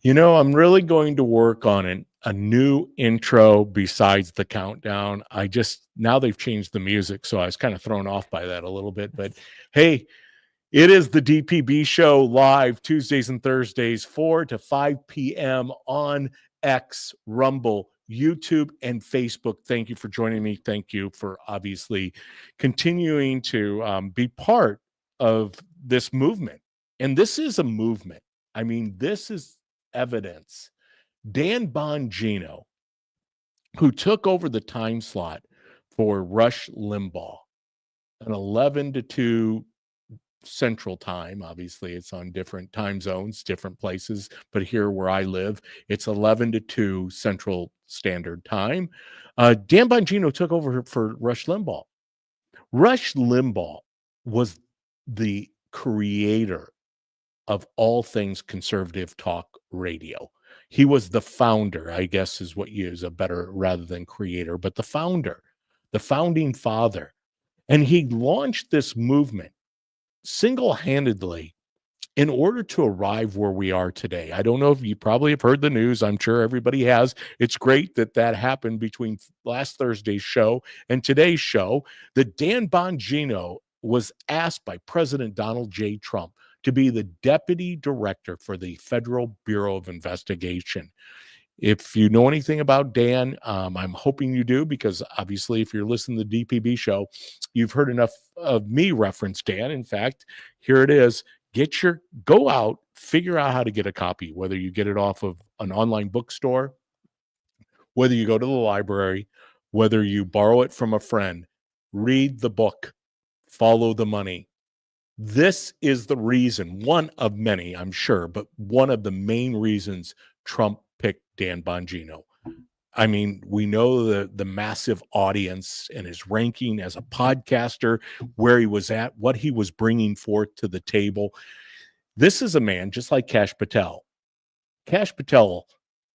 I'm really going to work on a new intro besides the countdown. Now they've changed the music, so I was kind of thrown off by that a little bit. But hey, it is the DPB show live Tuesdays and Thursdays, 4 to 5 p.m. on X, Rumble, YouTube, and Facebook. Thank you for joining me. Thank you for obviously continuing to be part of this movement. And this is a movement. I mean, this is evidence. Dan Bongino, who took over the time slot for Rush Limbaugh, an 11 to 2 Central Time. Obviously, it's on different time zones, different places. But here where I live, it's 11 to 2 Central Standard Time. Dan Bongino took over for Rush Limbaugh. Rush Limbaugh was the creator of all things conservative talk radio. He was the founder, I guess is what you use a better rather than creator, but the founder, the founding father. And he launched this movement single-handedly in order to arrive where we are today. I don't know if you probably have heard the news. I'm sure everybody has. It's great that happened between last Thursday's show and today's show, that Dan Bongino was asked by President Donald J. Trump to be the deputy director for the Federal Bureau of Investigation. If you know anything about Dan, I'm hoping you do, because obviously if you're listening to the DPB show, you've heard enough of me reference Dan. In fact, here it is. Go out, figure out how to get a copy, whether you get it off of an online bookstore, whether you go to the library, whether you borrow it from a friend, read the book, follow the money. This is the reason, one of many, I'm sure, but one of the main reasons Trump picked Dan Bongino. I mean, we know the massive audience and his ranking as a podcaster, where he was at, what he was bringing forth to the table. This is a man just like Kash Patel. Kash Patel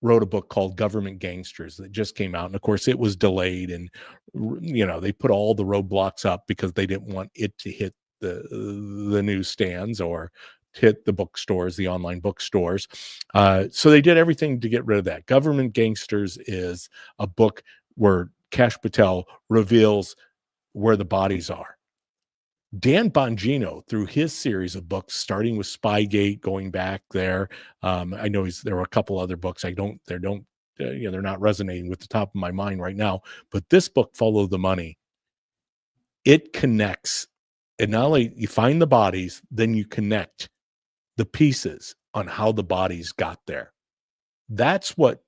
wrote a book called Government Gangsters that just came out. And of course, it was delayed. And, they put all the roadblocks up because they didn't want it to hit the newsstands or hit the bookstores, the online bookstores. So they did everything to get rid of that. Government Gangsters is a book where Kash Patel reveals where the bodies are. Dan Bongino, through his series of books, starting with Spygate, going back there. I know there were a couple other books. They're not resonating with the top of my mind right now. But this book, Follow the Money, it connects. And not only you find the bodies, then you connect the pieces on how the bodies got there. That's what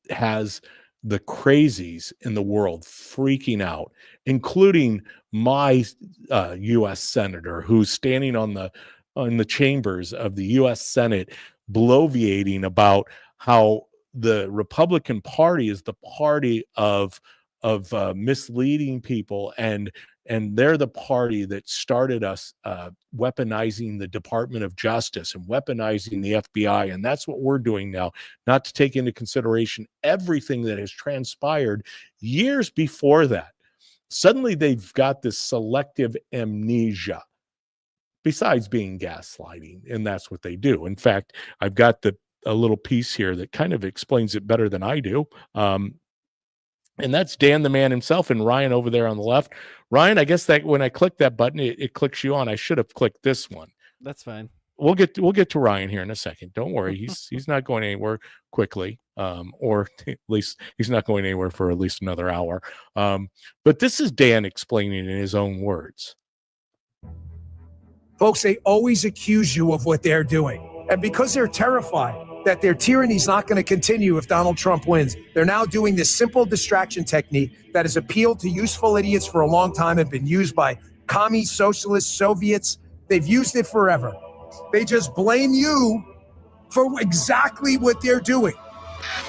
has the crazies in the world freaking out, including my U.S. senator who's standing on the chambers of the U.S. Senate, bloviating about how the Republican Party is the party of misleading people, and they're the party that started us weaponizing the Department of Justice and weaponizing the FBI. And that's what we're doing now, not to take into consideration everything that has transpired years before that. Suddenly they've got this selective amnesia, besides being gaslighting, and that's what they do. In fact, I've got a little piece here that kind of explains it better than I do. And that's Dan the man himself and Ryan over there on the left. Ryan, I guess that when I click that button, it clicks you on. I should have clicked this one. That's fine. We'll get to Ryan here in a second. Don't worry. He's not going anywhere quickly, or at least he's not going anywhere for at least another hour. But this is Dan explaining in his own words. Folks, they always accuse you of what they're doing. And because they're terrified that their tyranny is not going to continue if Donald Trump wins, they're now doing this simple distraction technique that has appealed to useful idiots for a long time and been used by commies, socialists, Soviets. They've used it forever. They just blame you for exactly what they're doing.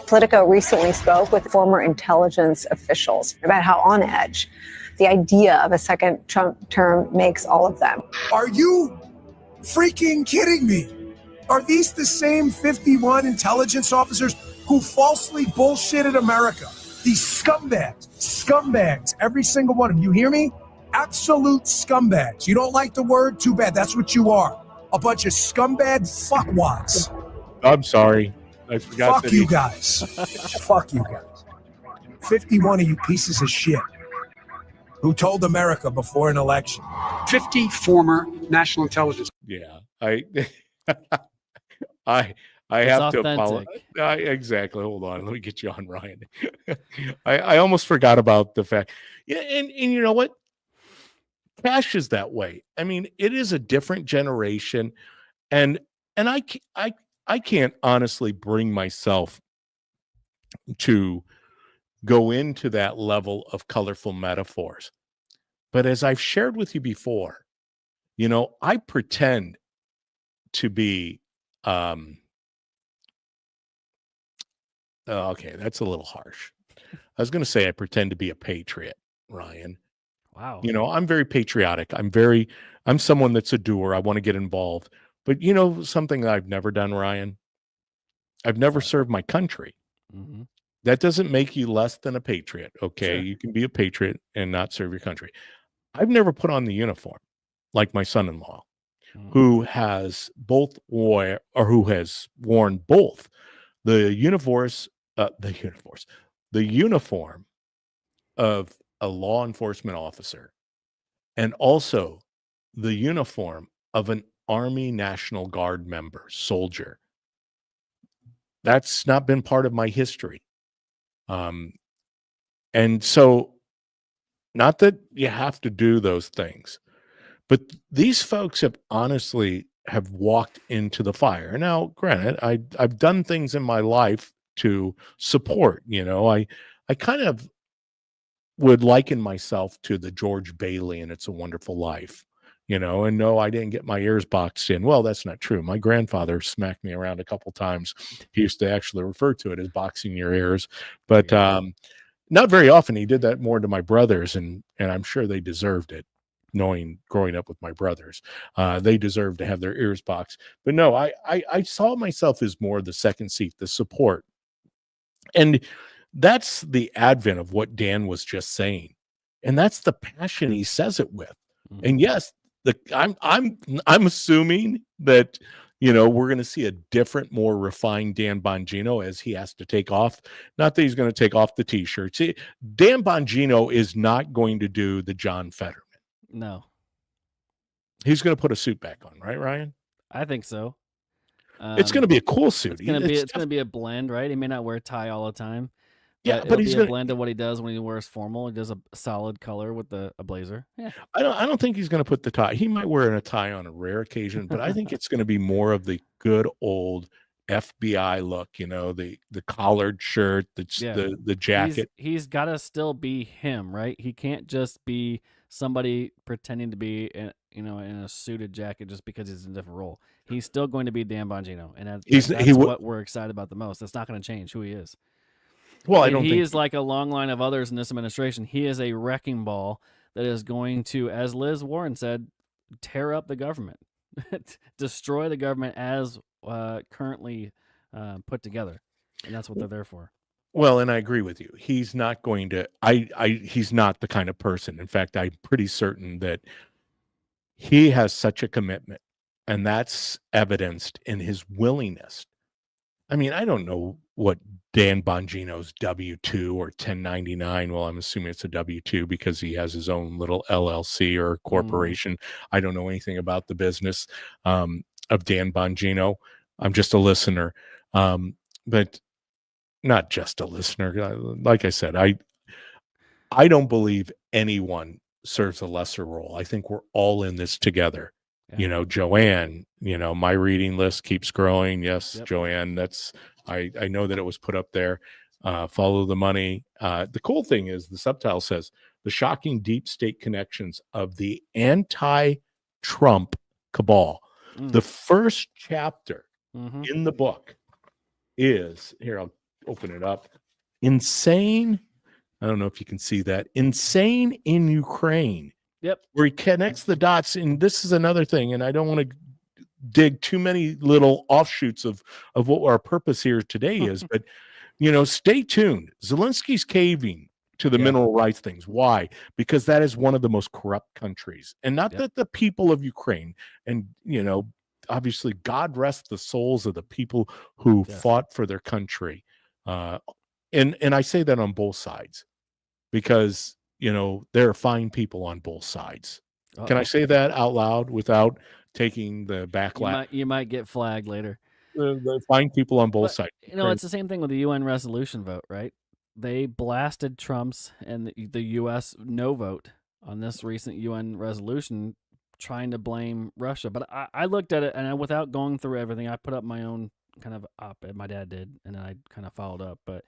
Politico recently spoke with former intelligence officials about how on edge the idea of a second Trump term makes all of them. Are you freaking kidding me? Are these the same 51 intelligence officers who falsely bullshitted America? These scumbags, every single one of them. You hear me? Absolute scumbags. You don't like the word? Too bad. That's what you are. A bunch of scumbag fuckwads. I'm sorry. I forgot Fuck that you guys. Fuck you guys. 51 of you pieces of shit who told America before an election. 50 former national intelligence. Yeah, I It's have to authentic. apologize. Exactly. Hold on. Let me get you on, Ryan. I almost forgot about the fact. Yeah, and you know what? Cash is that way. I mean, it is a different generation, and I can't honestly bring myself to go into that level of colorful metaphors. But as I've shared with you before, I pretend to be okay, that's a little harsh. I was going to say I pretend to be a patriot, Ryan. Wow. I'm very patriotic. I'm someone that's a doer. I want to get involved. But something that I've never done, Ryan? I've never served my country. Mm-hmm. That doesn't make you less than a patriot, okay? Sure. You can be a patriot and not serve your country. I've never put on the uniform like my son-in-law, who has who has worn both the uniform of a law enforcement officer and also the uniform of an Army National Guard member, soldier. That's not been part of my history. And so, not that you have to do those things, but these folks have honestly have walked into the fire. Now, granted, I've done things in my life to support. I kind of would liken myself to the George Bailey in It's a Wonderful Life. And no, I didn't get my ears boxed in. Well, that's not true. My grandfather smacked me around a couple times. He used to actually refer to it as boxing your ears, but not very often. He did that more to my brothers, and I'm sure they deserved it. Growing up with my brothers, they deserved to have their ears boxed. But no, I saw myself as more the second seat, the support, and that's the advent of what Dan was just saying, and that's the passion he says it with. Mm-hmm. And yes, I'm assuming that we're going to see a different, more refined Dan Bongino as he has to take off. Not that he's going to take off the t-shirt. See, Dan Bongino is not going to do the John Fetterman. No, he's going to put a suit back on, right, Ryan? I think so. It's going to be a cool suit. It's going to be a blend, right? He may not wear a tie all the time. But he's going to blend of what he does when he wears formal. He does a solid color with a blazer. Yeah, I don't think he's going to put the tie. He might wear a tie on a rare occasion, but I think it's going to be more of the good old FBI look. The collared shirt, the jacket. He's got to still be him, right? He can't just be somebody pretending to be in a suited jacket just because he's in a different role. He's still going to be Dan Bongino, and that's what we're excited about the most. That's not going to change who he is. Well, I don't think he is like a long line of others in this administration. He is a wrecking ball that is going to, as Liz Warren said, tear up the government, destroy the government as currently put together, and that's what they're there for. Well, and I agree with you. He's not going to. He's not the kind of person. In fact, I'm pretty certain that he has such a commitment, and that's evidenced in his willingness. I mean, I don't know what Dan Bongino's W-2 or 1099. Well, I'm assuming it's a W-2 because he has his own little LLC or corporation. I don't know anything about the business of Dan Bongino. I'm just a listener, but not just a listener. Like I said, I don't believe anyone serves a lesser role. I think we're all in this together. Yeah. Joanne, my reading list keeps growing. Yes, yep. Joanne, I know that it was put up there. Follow the money. The cool thing is the subtitle says the shocking deep state connections of the anti-Trump cabal. The first chapter in the book is, here, I'll open it up. Insane. I don't know if you can see that. Insane in Ukraine. Yep. Where he connects the dots. And this is another thing, and I don't want to dig too many little offshoots of what our purpose here today is, but stay tuned. Zelensky's caving to the mineral rights things. Why? Because that is one of the most corrupt countries. And not that the people of Ukraine and obviously, God rest the souls of the people who Yes. fought for their country. And I say that on both sides because, there are fine people on both sides. Can I Uh-oh. say that out loud without taking the backlash? You might get flagged later. The fine people on both But, sides. it's the same thing with the UN resolution vote, right? They blasted Trump's and the U.S. no vote on this recent UN resolution, trying to blame Russia. But I looked at it, and without going through everything, I put up my own kind of op-ed. My dad did, and I kind of followed up. But,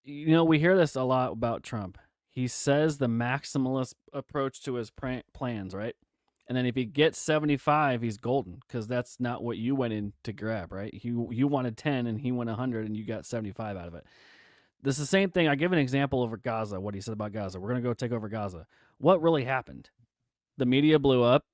we hear this a lot about Trump. He says the maximalist approach to his plans, right? And then if he gets 75, he's golden, because that's not what you went in to grab, right? You wanted 10 and he went 100 and you got 75 out of it. This is the same thing. I give an example over Gaza, what he said about Gaza. We're going to go take over Gaza. What really happened? The media blew up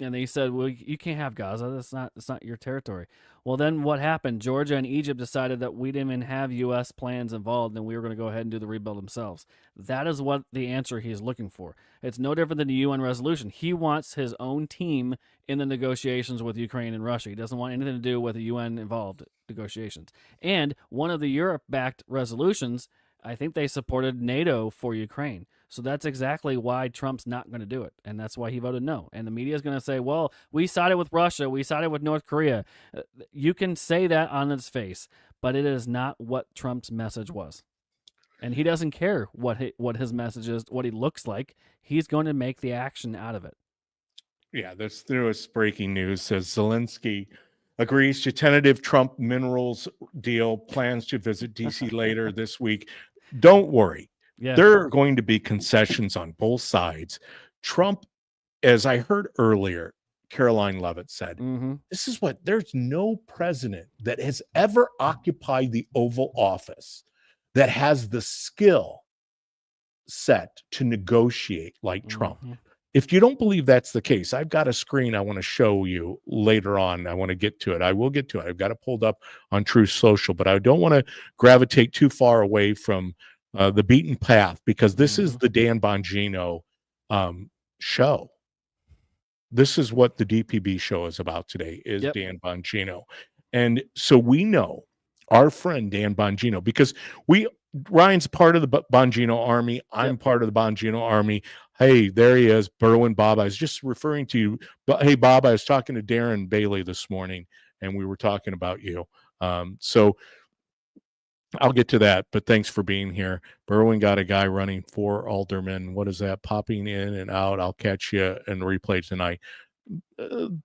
and they said, well, you can't have Gaza. That's not your territory. Well, then what happened? Georgia and Egypt decided that we didn't even have U.S. plans involved and we were going to go ahead and do the rebuild themselves. That is what the answer he's looking for. It's no different than the UN resolution. He wants his own team in the negotiations with Ukraine and Russia. He doesn't want anything to do with the UN-involved negotiations. And one of the Europe-backed resolutions, I think they supported NATO for Ukraine. So that's exactly why Trump's not going to do it. And that's why he voted no. And the media is going to say, well, we sided with Russia. We sided with North Korea. You can say that on its face, but it is not what Trump's message was. And he doesn't care what his message is, what he looks like. He's going to make the action out of it. Yeah, this newest breaking news says Zelensky agrees to tentative Trump minerals deal, plans to visit D.C. later this week. Don't worry. Yeah. There are going to be concessions on both sides. Trump, as I heard earlier, Caroline Leavitt said, there's no president that has ever occupied the Oval Office that has the skill set to negotiate like Trump. If you don't believe that's the case, I've got a screen I want to show you later on. I want to get to it. I will get to it. I've got it pulled up on Truth Social, but I don't want to gravitate too far away from the beaten path, because this is the Dan Bongino show. This is what the DPB show is about today, is Dan Bongino. And so we know our friend Dan Bongino, because Ryan's part of the Bongino army. I'm part of the Bongino army. Hey, there he is, Berwin Bob. I was just referring to you. But hey, Bob, I was talking to Darren Bailey this morning, and we were talking about you. So I'll get to that, but thanks for being here. Berwin got a guy running for alderman. What is that? Popping in and out. I'll catch you in the replay tonight.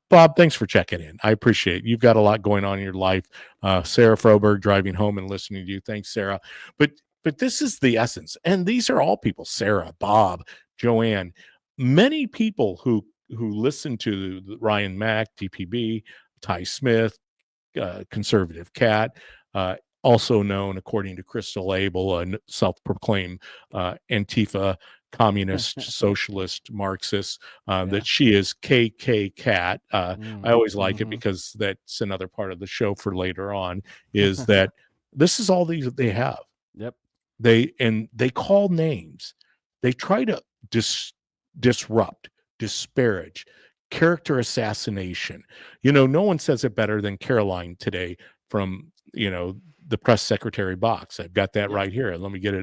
Bob, thanks for checking in. I appreciate it. You've got a lot going on in your life. Sarah Froberg driving home and listening to you. Thanks, Sarah. But this is the essence. And these are all people, Sarah, Bob, Joanne, many people who listen to the Ryan Mac, DPB, Ty Smith, Conservative Cat, also known, according to Crystal Abel, a self-proclaimed Antifa communist, socialist, Marxist, that she is KK Cat. I always like it because that's another part of the show for later on, is that this is all these they have. Yep. They call names. They try to disrupt, disparage, character assassination. No one says it better than Caroline today from, the press secretary box. I've got that right here. Let me get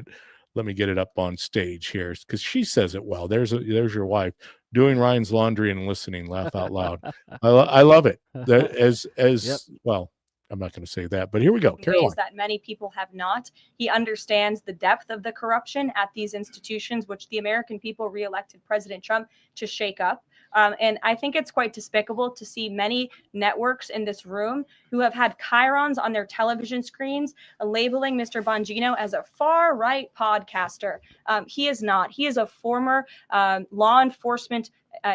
it up on stage here, because she says it well. There's your wife doing Ryan's laundry and listening. Laugh out loud. I love it. Well, I'm not going to say that, but here we go. Caroline. That many people have not. He understands the depth of the corruption at these institutions, which the American people reelected President Trump to shake up. And I think it's quite despicable to see many networks in this room who have had chyrons on their television screens labeling Mr. Bongino as a far-right podcaster. He is not. He is a former law enforcement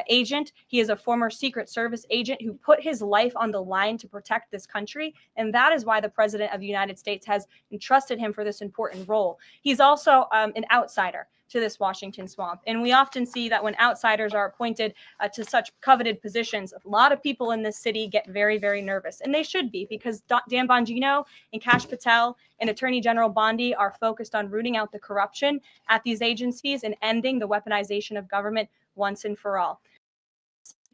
agent. He is a former Secret Service agent who put his life on the line to protect this country. And that is why the President of the United States has entrusted him for this important role. He's also an outsider to this Washington swamp. And we often see that when outsiders are appointed to such coveted positions, a lot of people in this city get very, very nervous. And they should be, because Dan Bongino and Kash Patel and Attorney General Bondi are focused on rooting out the corruption at these agencies and ending the weaponization of government once and for all.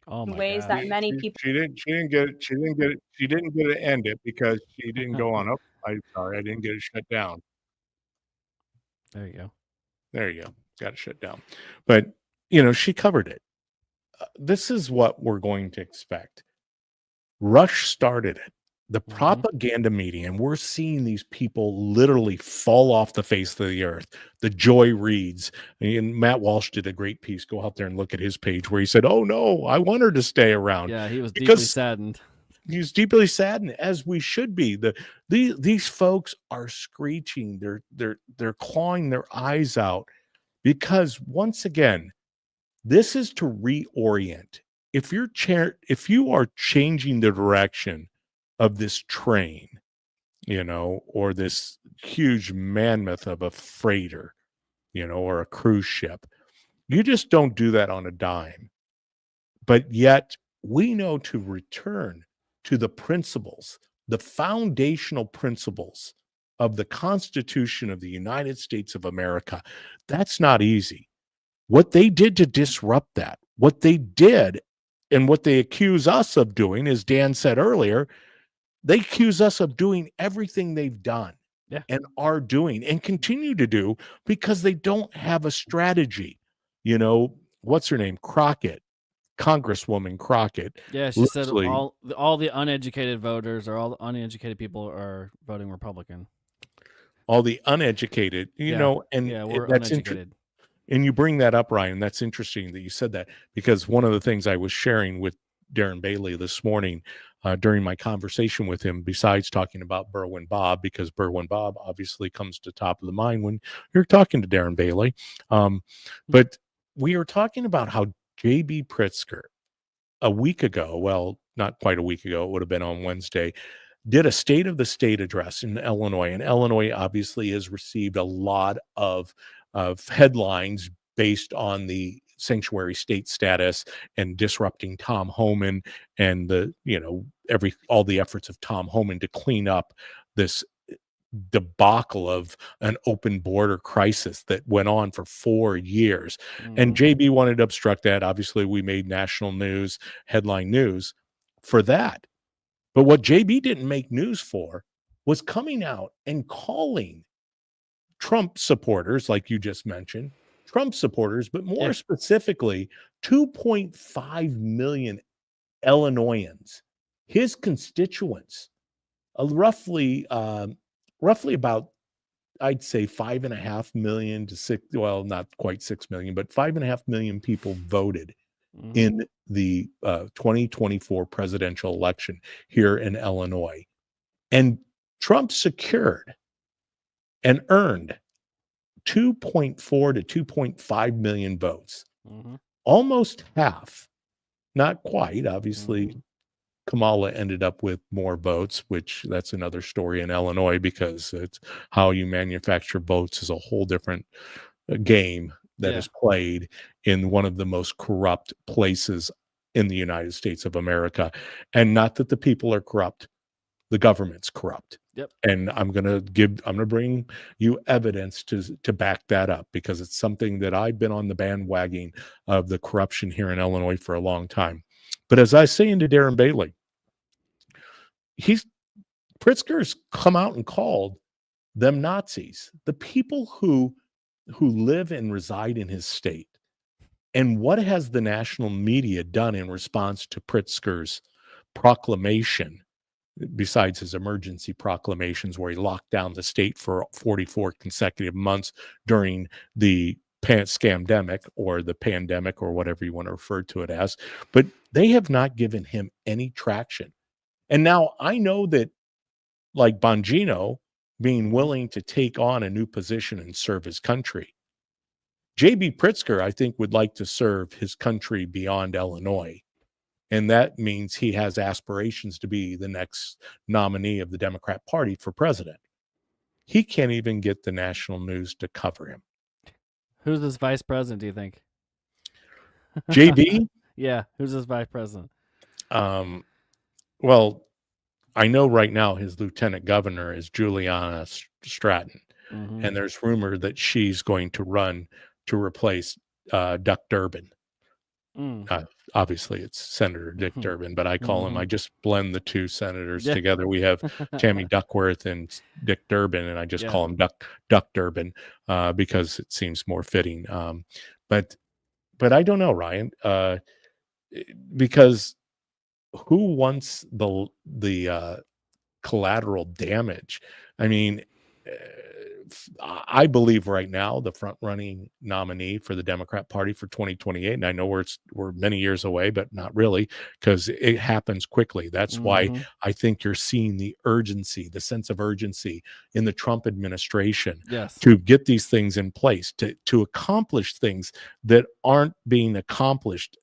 Oh in my ways that gosh. many people. She didn't get it. She didn't get to end it because she didn't go on. Oh, I'm sorry, I didn't get it shut down. There you go. There you go. Got it shut down. But she covered it. This is what we're going to expect. Rush started it. The propaganda media, and we're seeing these people literally fall off the face of the earth. The Joy Reids, and Matt Walsh did a great piece. Go out there and look at his page where he said, "Oh no, I want her to stay around." Yeah, he was deeply Because saddened. he's deeply saddened, as we should be. These folks are screeching. They're clawing their eyes out because once again, this is to reorient. If you are changing the direction of this train, or this huge mammoth of a freighter, or a cruise ship, you just don't do that on a dime. But yet we know to return to the principles, the foundational principles of the Constitution of the United States of America. That's not easy. What they did to disrupt that, what they did, and what they accuse us of doing, as Dan said earlier, they accuse us of doing everything they've done and are doing and continue to do because they don't have a strategy. What's her name? Congresswoman Crockett. Yeah, she said literally, all the uneducated voters or all the uneducated people are voting Republican. all the uneducated, and we're that's uneducated. And you bring that up, Ryan. That's interesting that you said that, because one of the things I was sharing with Darren Bailey this morning during my conversation with him, besides talking about Berwyn Bob, because Berwyn Bob obviously comes to top of the mind when you're talking to Darren Bailey. But we are talking about how J.B. Pritzker a week ago, well, not quite a week ago, it would have been on Wednesday, did a State of the State address in Illinois. And Illinois obviously has received a lot of headlines based on the sanctuary state status and disrupting Tom Homan and all the efforts of Tom Homan to clean up this debacle of an open border crisis that went on for 4 years. And JB wanted to obstruct that. Obviously, we made national news, headline news for that. But what JB didn't make news for was coming out and calling Trump supporters, like you just mentioned, Trump supporters, but more specifically, 2.5 million Illinoisans, his constituents, roughly about, I'd say 5.5 million to 6, well, not quite 6 million, but 5.5 million people voted in the 2024 presidential election here in Illinois. And Trump secured and earned 2.4 to 2.5 million votes. Almost half, not quite. Obviously, Kamala ended up with more votes, which that's another story in Illinois, because it's how you manufacture votes is a whole different game that is played in one of the most corrupt places in the United States of America. And not that the people are corrupt, the government's corrupt. And I'm gonna bring you evidence to back that up, because it's something that I've been on the bandwagon of the corruption here in Illinois for a long time. But as I was saying to Darren Bailey, Pritzker's come out and called them Nazis, the people who live and reside in his state. And what has the national media done in response to Pritzker's proclamation, besides his emergency proclamations where he locked down the state for 44 consecutive months during the scamdemic or the pandemic or whatever you want to refer to it as? But they have not given him any traction. And now I know that, like Bongino being willing to take on a new position and serve his country, J.B. Pritzker, I think, would like to serve his country beyond Illinois. And that means he has aspirations to be the next nominee of the Democrat Party for president. He can't even get the national news to cover him. Who's his vice president, do you think? JB? Yeah, who's his vice president? Well, I know right now his lieutenant governor is Juliana Stratton. And there's rumor that she's going to run to replace Duck Durbin. Obviously, it's Senator Dick Durbin, but I call him. I just blend the two senators Yeah. together. We have Tammy Duckworth and Dick Durbin, and I just call him Duck Durbin because it seems more fitting. But I don't know, Ryan, because who wants the collateral damage? I mean, I believe right now the front running nominee for the Democrat Party for 2028, and I know we're many years away, but not really, because it happens quickly. That's why I think you're seeing the urgency, the sense of urgency in the Trump administration to get these things in place, to accomplish things that aren't being accomplished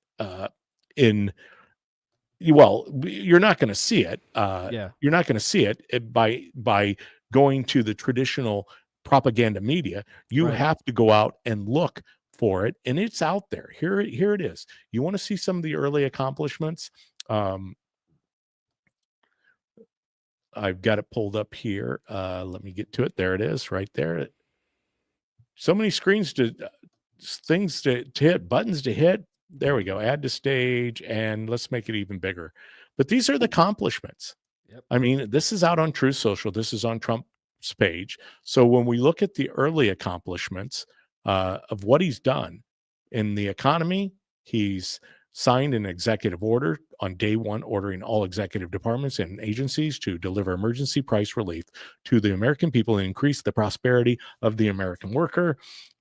you're not going to see it. You're not going to see it by going to the traditional propaganda media. You have to go out and look for it, and it's out there. Here it is. You want to see some of the early accomplishments? I've got it pulled up here. Let me get to it. There it is, right there. So many screens things to hit, buttons to hit. There we go. Add to stage, and let's make it even bigger. But these are the accomplishments. I mean, this is out on Truth Social. This is on Trump's page. So when we look at the early accomplishments of what he's done in the economy, he's signed an executive order on day one, ordering all executive departments and agencies to deliver emergency price relief to the American people and increase the prosperity of the American worker,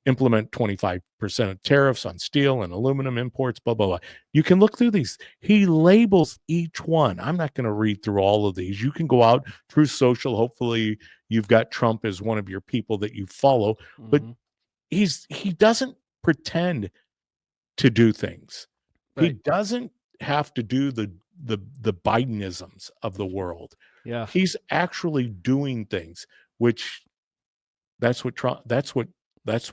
implement 25% of tariffs on steel and aluminum imports, blah, blah, blah. You can look through these. He labels each one. I'm not going to read through all of these. You can go out through social. Hopefully you've got Trump as one of your people that you follow, but he doesn't pretend to do things. He doesn't have to do the Bidenisms of the world. He's actually doing things, which that's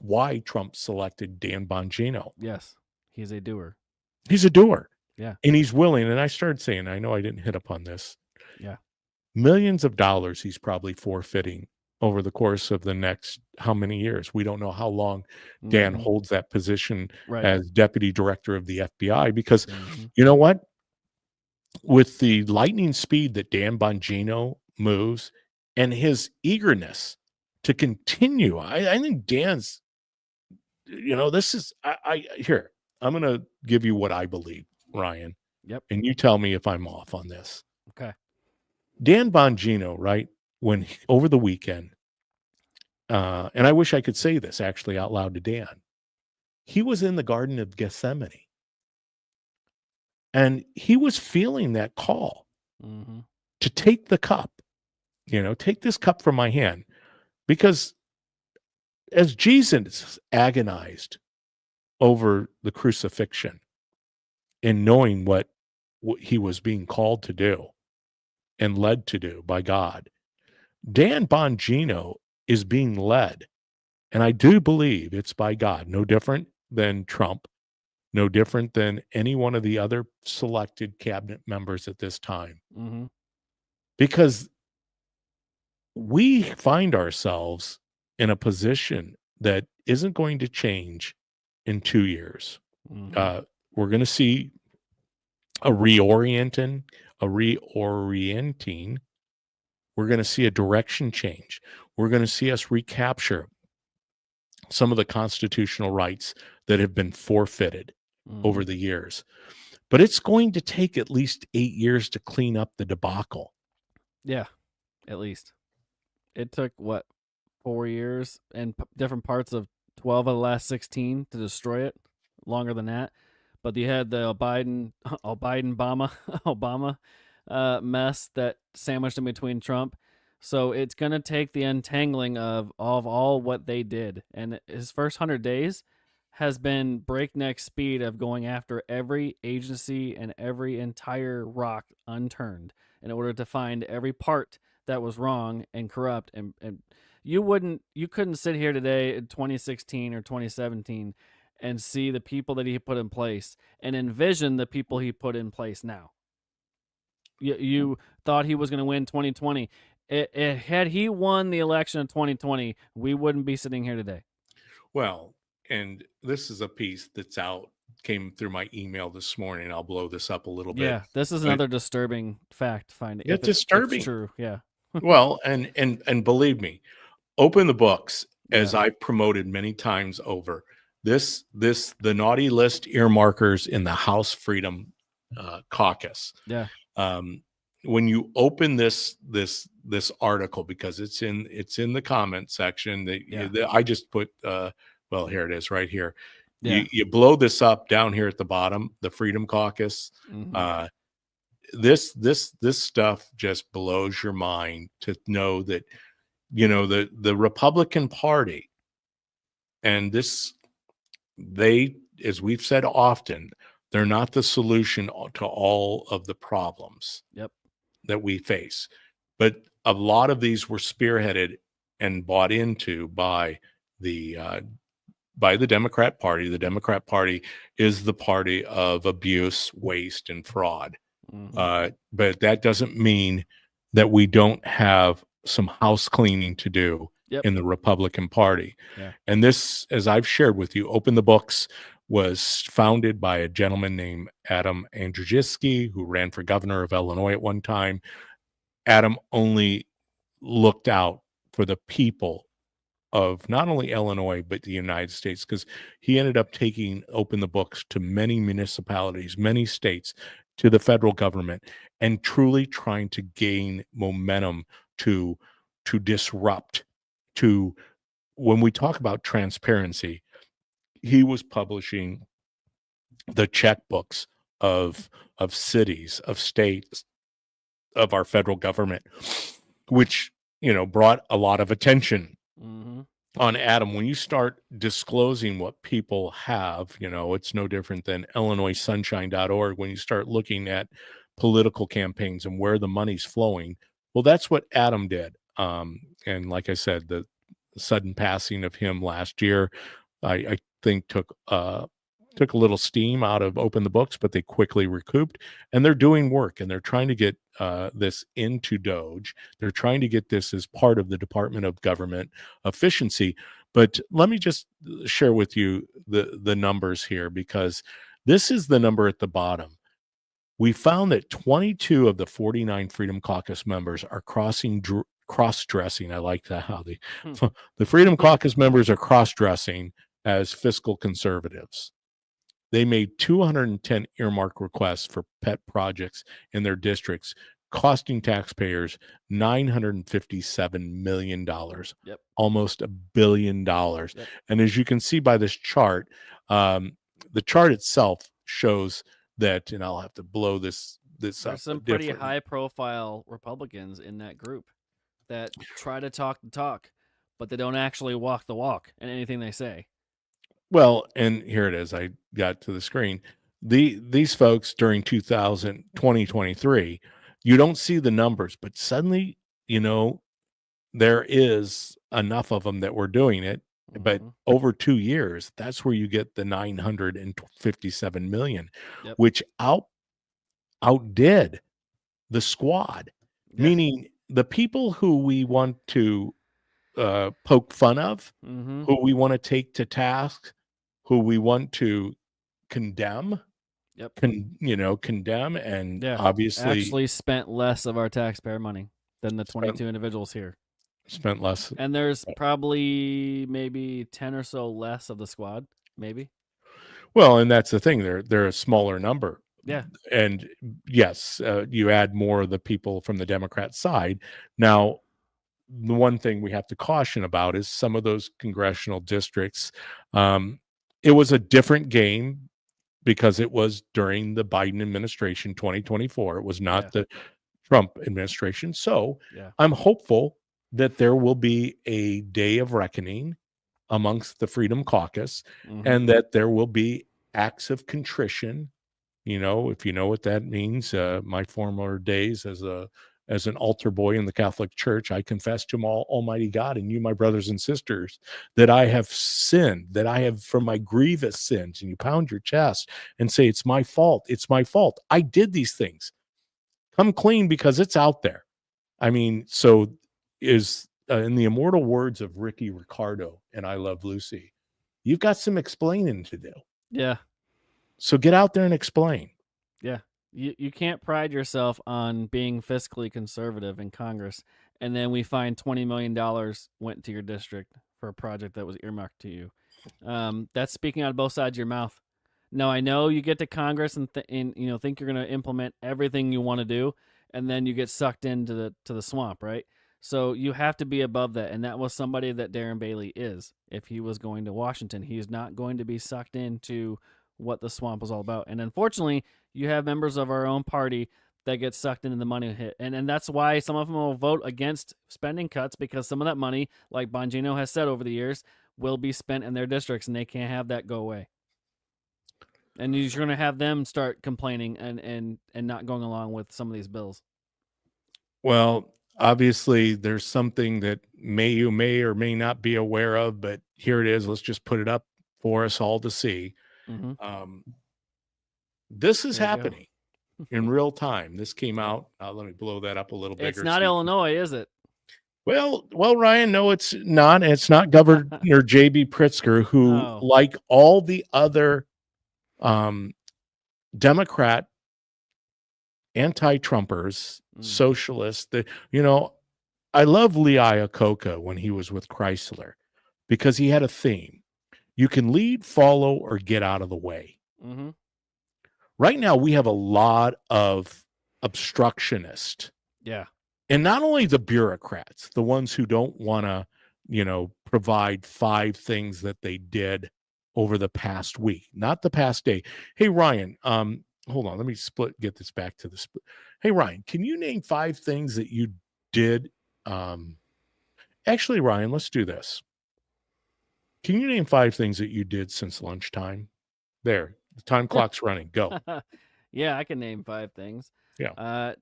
why Trump selected Dan Bongino. Yes, he's a doer. He's a doer. Yeah. And he's willing. And I started saying, I know I didn't hit upon this. Yeah. Millions of dollars he's probably forfeiting over the course of the next how many years. We don't know how long Dan holds that position as deputy director of the FBI, because you know what? With the lightning speed that Dan Bongino moves and his eagerness to continue, I think Dan's, this is, here, I'm going to give you what I believe, Ryan. Yep. And you tell me if I'm off on this. Okay. Dan Bongino, right? Over the weekend, and I wish I could say this actually out loud to Dan, he was in the Garden of Gethsemane, and he was feeling that call to take the cup, take this cup from my hand, because as Jesus agonized over the crucifixion and knowing what he was being called to do and led to do by God, Dan Bongino is being led, and I do believe it's by God, no different than Trump, no different than any one of the other selected cabinet members at this time. Because we find ourselves in a position that isn't going to change in 2 years. We're going to see a reorienting. We're going to see a direction change. We're going to see us recapture some of the constitutional rights that have been forfeited over the years. But it's going to take at least 8 years to clean up the debacle. Yeah, at least. It took, 4 years and different parts of 12 of the last 16 to destroy it? Longer than that. But you had the Obama mess that sandwiched in between Trump. So it's going to take the untangling of all what they did. And his first 100 days has been breakneck speed of going after every agency and every entire rock unturned in order to find every part that was wrong and corrupt. And you couldn't sit here today in 2016 or 2017 and see the people that he put in place and envision the people he put in place now. You thought he was going to win 2020. Had he won the election of 2020, we wouldn't be sitting here today. Well, and this is a piece that's out came through my email this morning. I'll blow this up a little bit. Yeah, this is But another disturbing fact finding. it's If it's disturbing. true. Yeah. Well, and believe me, open the books, as Yeah. I've promoted many times over. The naughty list earmarkers in the House Freedom Caucus. Yeah. When you open this article, because it's in the comment section that I just put. Well, here it is, right here. Yeah. You blow this up down here at the bottom, the Freedom Caucus. Mhm. This stuff just blows your mind to know that, the Republican Party, and they, as we've said often, they're not the solution to all of the problems Yep. that we face. But a lot of these were spearheaded and bought into by the Democrat Party. The Democrat Party is the party of abuse, waste, and fraud. Mhm. But that doesn't mean that we don't have some house cleaning to do Yep. in the Republican Party. Yeah. And this, as I've shared with you, Open the Books was founded by a gentleman named Adam Andrzejewski, who ran for governor of Illinois at one time. Adam only looked out for the people of not only Illinois, but the United States, because he ended up taking Open the Books to many municipalities, many states, to the federal government, and truly trying to gain momentum to disrupt, when we talk about transparency, he was publishing the checkbooks of cities, of states, of our federal government, which brought a lot of attention on Adam. When you start disclosing what people have, it's no different than IllinoisSunshine.org. When you start looking at political campaigns and where the money's flowing, well, that's what Adam did. And like I said, the sudden passing of him last year, I think took a little steam out of Open the Books, but they quickly recouped, and they're doing work, and they're trying to get this into Doge. They're trying to get this as part of the Department of Government Efficiency. But let me just share with you the numbers here, because this is the number at the bottom. We found that 22 of the 49 Freedom Caucus members are cross-dressing. I like that, how the Freedom Caucus members are cross-dressing as fiscal conservatives. They made 210 earmark requests for pet projects in their districts, costing taxpayers $957 million, almost $1 billion. Yep. And as you can see by this chart, the chart itself shows that, and I'll have to blow this There's up. some pretty high-profile Republicans in that group that try to talk the talk, but they don't actually walk the walk in anything they say. Well, and here it is. I got to the screen. These folks during 2023, you don't see the numbers, but suddenly, there is enough of them that we're doing it. But over 2 years, that's where you get the 957 million, which outdid the squad, meaning the people who we want to poke fun of, who we want to take to task, who we want to condemn, condemn, and obviously actually spent less of our taxpayer money than the 22 individuals here. Spent less. And there's probably maybe 10 or so less of the squad, maybe. Well, and that's the thing. They're a smaller number. Yeah. And yes, you add more of the people from the Democrat side. Now, the one thing we have to caution about is some of those congressional districts. It was a different game because it was during the Biden administration, 2024. It was not the Trump administration. So I'm hopeful that there will be a day of reckoning amongst the Freedom Caucus, and that there will be acts of contrition. If you know what that means, my former days as an altar boy in the Catholic Church, I confess to Almighty God and you, my brothers and sisters, that I have sinned, that I have from my grievous sins. And you pound your chest and say, it's my fault. It's my fault. I did these things. Come clean, because it's out there. I mean, so is in the immortal words of Ricky Ricardo and I Love Lucy, you've got some explaining to do. Yeah. So get out there and explain. Yeah. You can't pride yourself on being fiscally conservative in Congress, and then we find $20 million went to your district for a project that was earmarked to you. That's speaking out of both sides of your mouth. Now, I know you get to Congress and think you're going to implement everything you want to do, and then you get sucked into the swamp, right? So you have to be above that, and that was somebody that Darren Bailey is. If he was going to Washington, he's not going to be sucked into what the swamp was all about. And unfortunately, you have members of our own party that get sucked into the money hit. And that's why some of them will vote against spending cuts, because some of that money, like Bongino has said over the years, will be spent in their districts, and they can't have that go away. And you're going to have them start complaining and not going along with some of these bills. Well, obviously there's something that you may or may not be aware of, but here it is. Let's just put it up for us all to see. Mm-hmm. This is There you happening in real time. This came out. Let me blow that up a little bigger. It's not Illinois, is it? Well, Ryan, no, it's not. It's not Governor J.B. Pritzker, who, like all the other Democrat anti-Trumpers, socialists, I love Lee Iacocca when he was with Chrysler, because he had a theme. You can lead, follow, or get out of the way. Mm-hmm. Right now, we have a lot of obstructionists. Yeah. And not only the bureaucrats, the ones who don't want to, provide 5 things that they did over the past week, not the past day. Hey, Ryan, hold on. Let me get this back to the split. Hey, Ryan, can you name 5 things that you did? Actually, Ryan, let's do this. Can you name 5 things that you did since lunchtime? There, the time clock's running. Go. Yeah, I can name 5 things. Yeah. I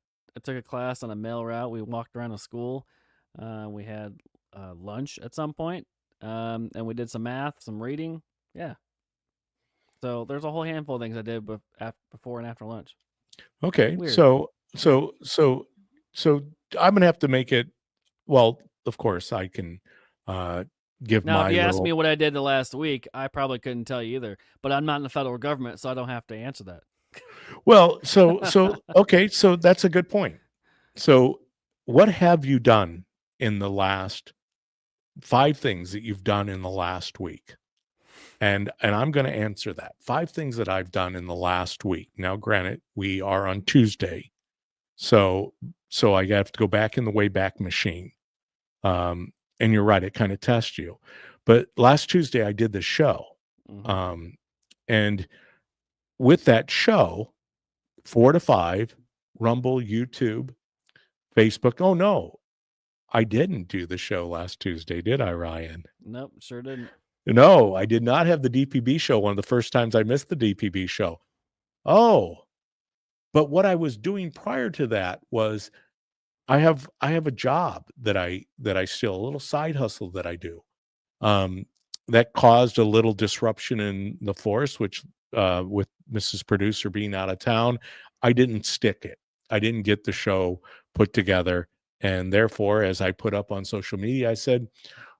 took a class on a mail route. We walked around a school. We had lunch at some point, and we did some math, some reading. Yeah. So there's a whole handful of things I did before and after lunch. Okay. Weird. So I'm gonna have to make it. Well, of course, I can give now, my. If you asked me what I did the last week, I probably couldn't tell you either. But I'm not in the federal government, so I don't have to answer that. Well, so okay, so that's a good point. So, what have you done in the last 5 things that you've done in the last week? And I'm going to answer that. 5 things that I've done in the last week. Now, granted, we are on Tuesday, so I have to go back in the Wayback Machine. And you're right, it kind of tests you. But last Tuesday, I did the show, and with that show, 4 to 5, Rumble, YouTube, Facebook. Oh no, I didn't do the show last Tuesday, did I, Ryan? Nope, sure didn't. No, I did not have the DPB show. One of the first times I missed the DPB show. Oh, but what I was doing prior to that was I have a job that I still, a little side hustle that I do. That caused a little disruption in the force, which with Mrs. Producer being out of town, I didn't stick it. I didn't get the show put together. And therefore, as I put up on social media, I said,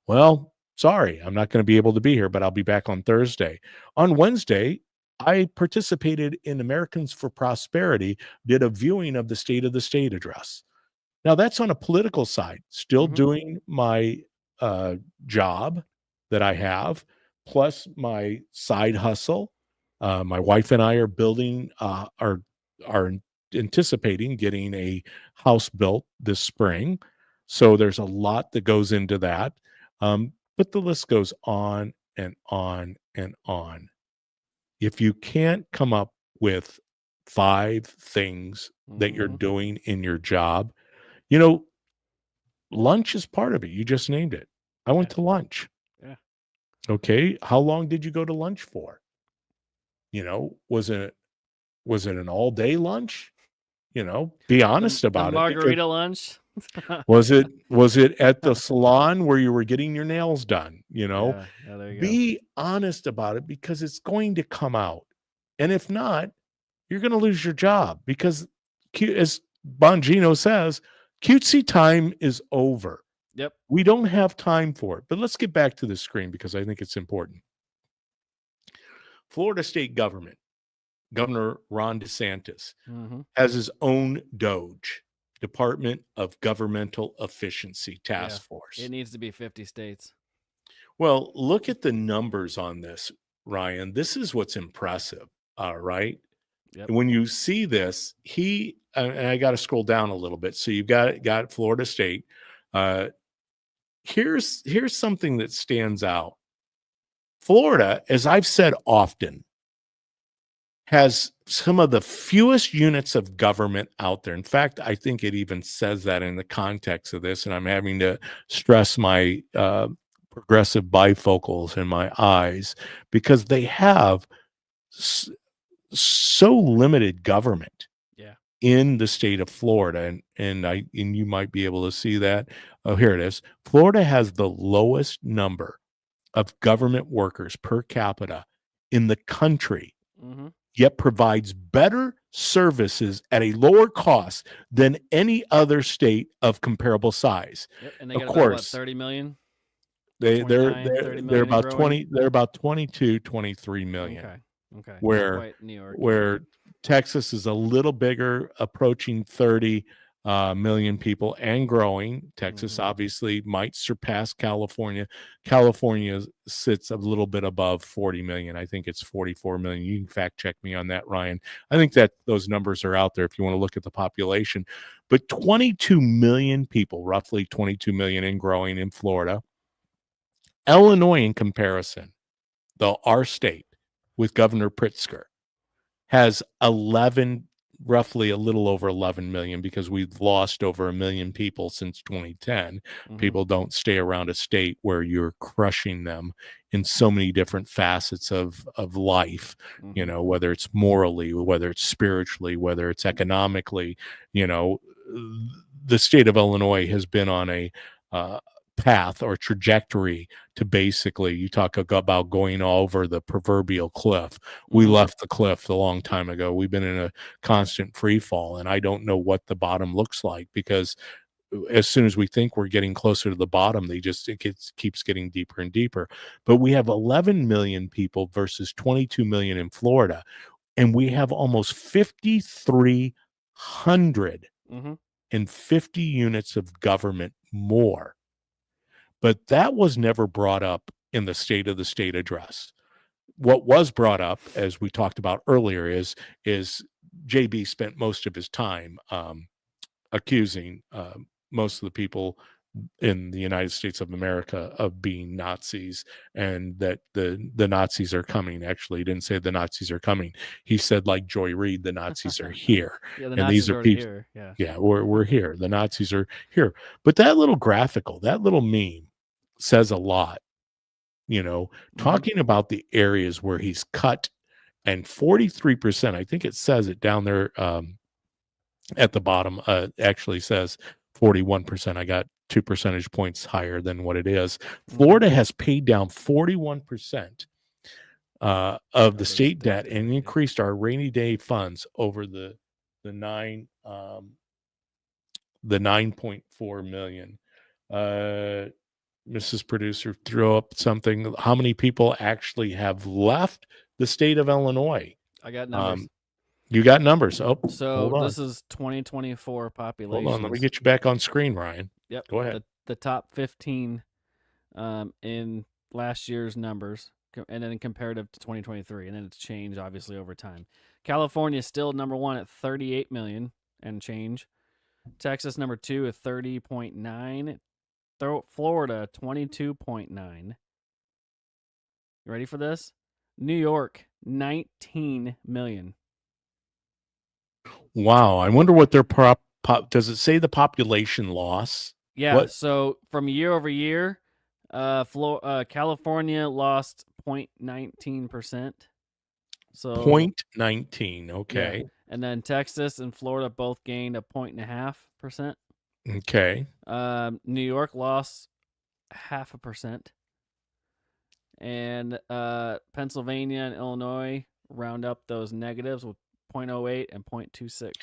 well, sorry, I'm not going to be able to be here, but I'll be back on Thursday. On Wednesday, I participated in Americans for Prosperity, did a viewing of the State of the State address. Now, that's on a political side, still doing my job that I have, plus my side hustle. My wife and I are building, are anticipating getting a house built this spring. So there's a lot that goes into that. But the list goes on and on and on. If you can't come up with 5 things that you're doing in your job, lunch is part of it. You just named it. I went to lunch. Yeah. Okay. How long did you go to lunch for? Was it an all-day lunch? Be honest about the margarita lunch. Was it at the salon where you were getting your nails done? Yeah, there you Be honest about it, because it's going to come out. And if not, you're going to lose your job, because as Bongino says, cutesy time is over. Yep. We don't have time for it. But let's get back to the screen, because I think it's important. Florida state government Governor Ron DeSantis, Mm-hmm. has his own Doge, Department of Governmental Efficiency Task Force. It needs to be 50 states. Well, look at the numbers on this, Ryan. This is what's impressive, right? Yep. When you see this, and I got to scroll down a little bit. So you've got Florida State. Here's something that stands out. Florida, as I've said often, has some of the fewest units of government out there. In fact, I think it even says that in the context of this, and I'm having to stress my progressive bifocals in my eyes because they have so limited government in the state of Florida. And you might be able to see that. Oh, here it is. Florida has the lowest number of government workers per capita in the country, yet provides better services at a lower cost than any other state of comparable size. Yep. And they of got course, about, 30 million. They're 30 million about and 20. They're about 22, 23 million. Okay. Where Quite New York. Where Texas is a little bigger, approaching 30 million people and growing. Texas obviously might surpass California. California sits a little bit above 40 million. I think it's 44 million. You can fact check me on that, Ryan. I think that those numbers are out there if you want to look at the population. But 22 million people, roughly 22 million and growing in Florida. Illinois, in comparison, though, our state with Governor Pritzker has roughly a little over 11 million because we've lost over 1 million people since 2010. People don't stay around a state where you're crushing them in so many different facets of life, you know, whether it's morally, whether it's spiritually, whether it's economically. You know, the state of Illinois has been on a path or trajectory to basically, you talk about going over the proverbial cliff. We left the cliff a long time ago. We've been in a constant free fall, and I don't know what the bottom looks like, because as soon as we think we're getting closer to the bottom, it keeps getting deeper and deeper. But we have 11 million people versus 22 million in Florida, and we have almost 5,350 units of government more. But that was never brought up in the State of the State address. What was brought up, as we talked about earlier, is JB spent most of his time accusing most of the people in the United States of America of being Nazis, and that the Nazis are coming. Actually, he didn't say the Nazis are coming. He said, like Joy Reid, the Nazis are here. Yeah, the and Nazis these are are people. here. Yeah, we're here. The Nazis are here. But that little graphical, that little meme says a lot, you know, talking about the areas where he's cut, and 43%, I think it says it down there at the bottom, actually says 41%. I got 2 percentage points higher than what it is. Florida has paid down 41% of the state debt and increased our rainy day funds over the 9.4 million. Mrs. Producer, throw up something. How many people actually have left the state of Illinois? I got numbers. You got numbers. Oh, so this is 2024 population. Hold on, let me get you back on screen, Ryan. Yep. Go ahead. The top 15 in last year's numbers, and then comparative to 2023, and then it's changed obviously over time. California is still number 1 at 38 million and change. Texas number 2 at 30.9. Florida 22.9. You ready for this? New York 19 million. Wow, I wonder what their does it say the population loss? Yeah, so from year over year, California lost 0.19%. So 0.19, okay. Yeah. And then Texas and Florida both gained a 0.5%. Okay. New York lost 0.5%. And Pennsylvania and Illinois round up those negatives with 0.08 and 0.26%.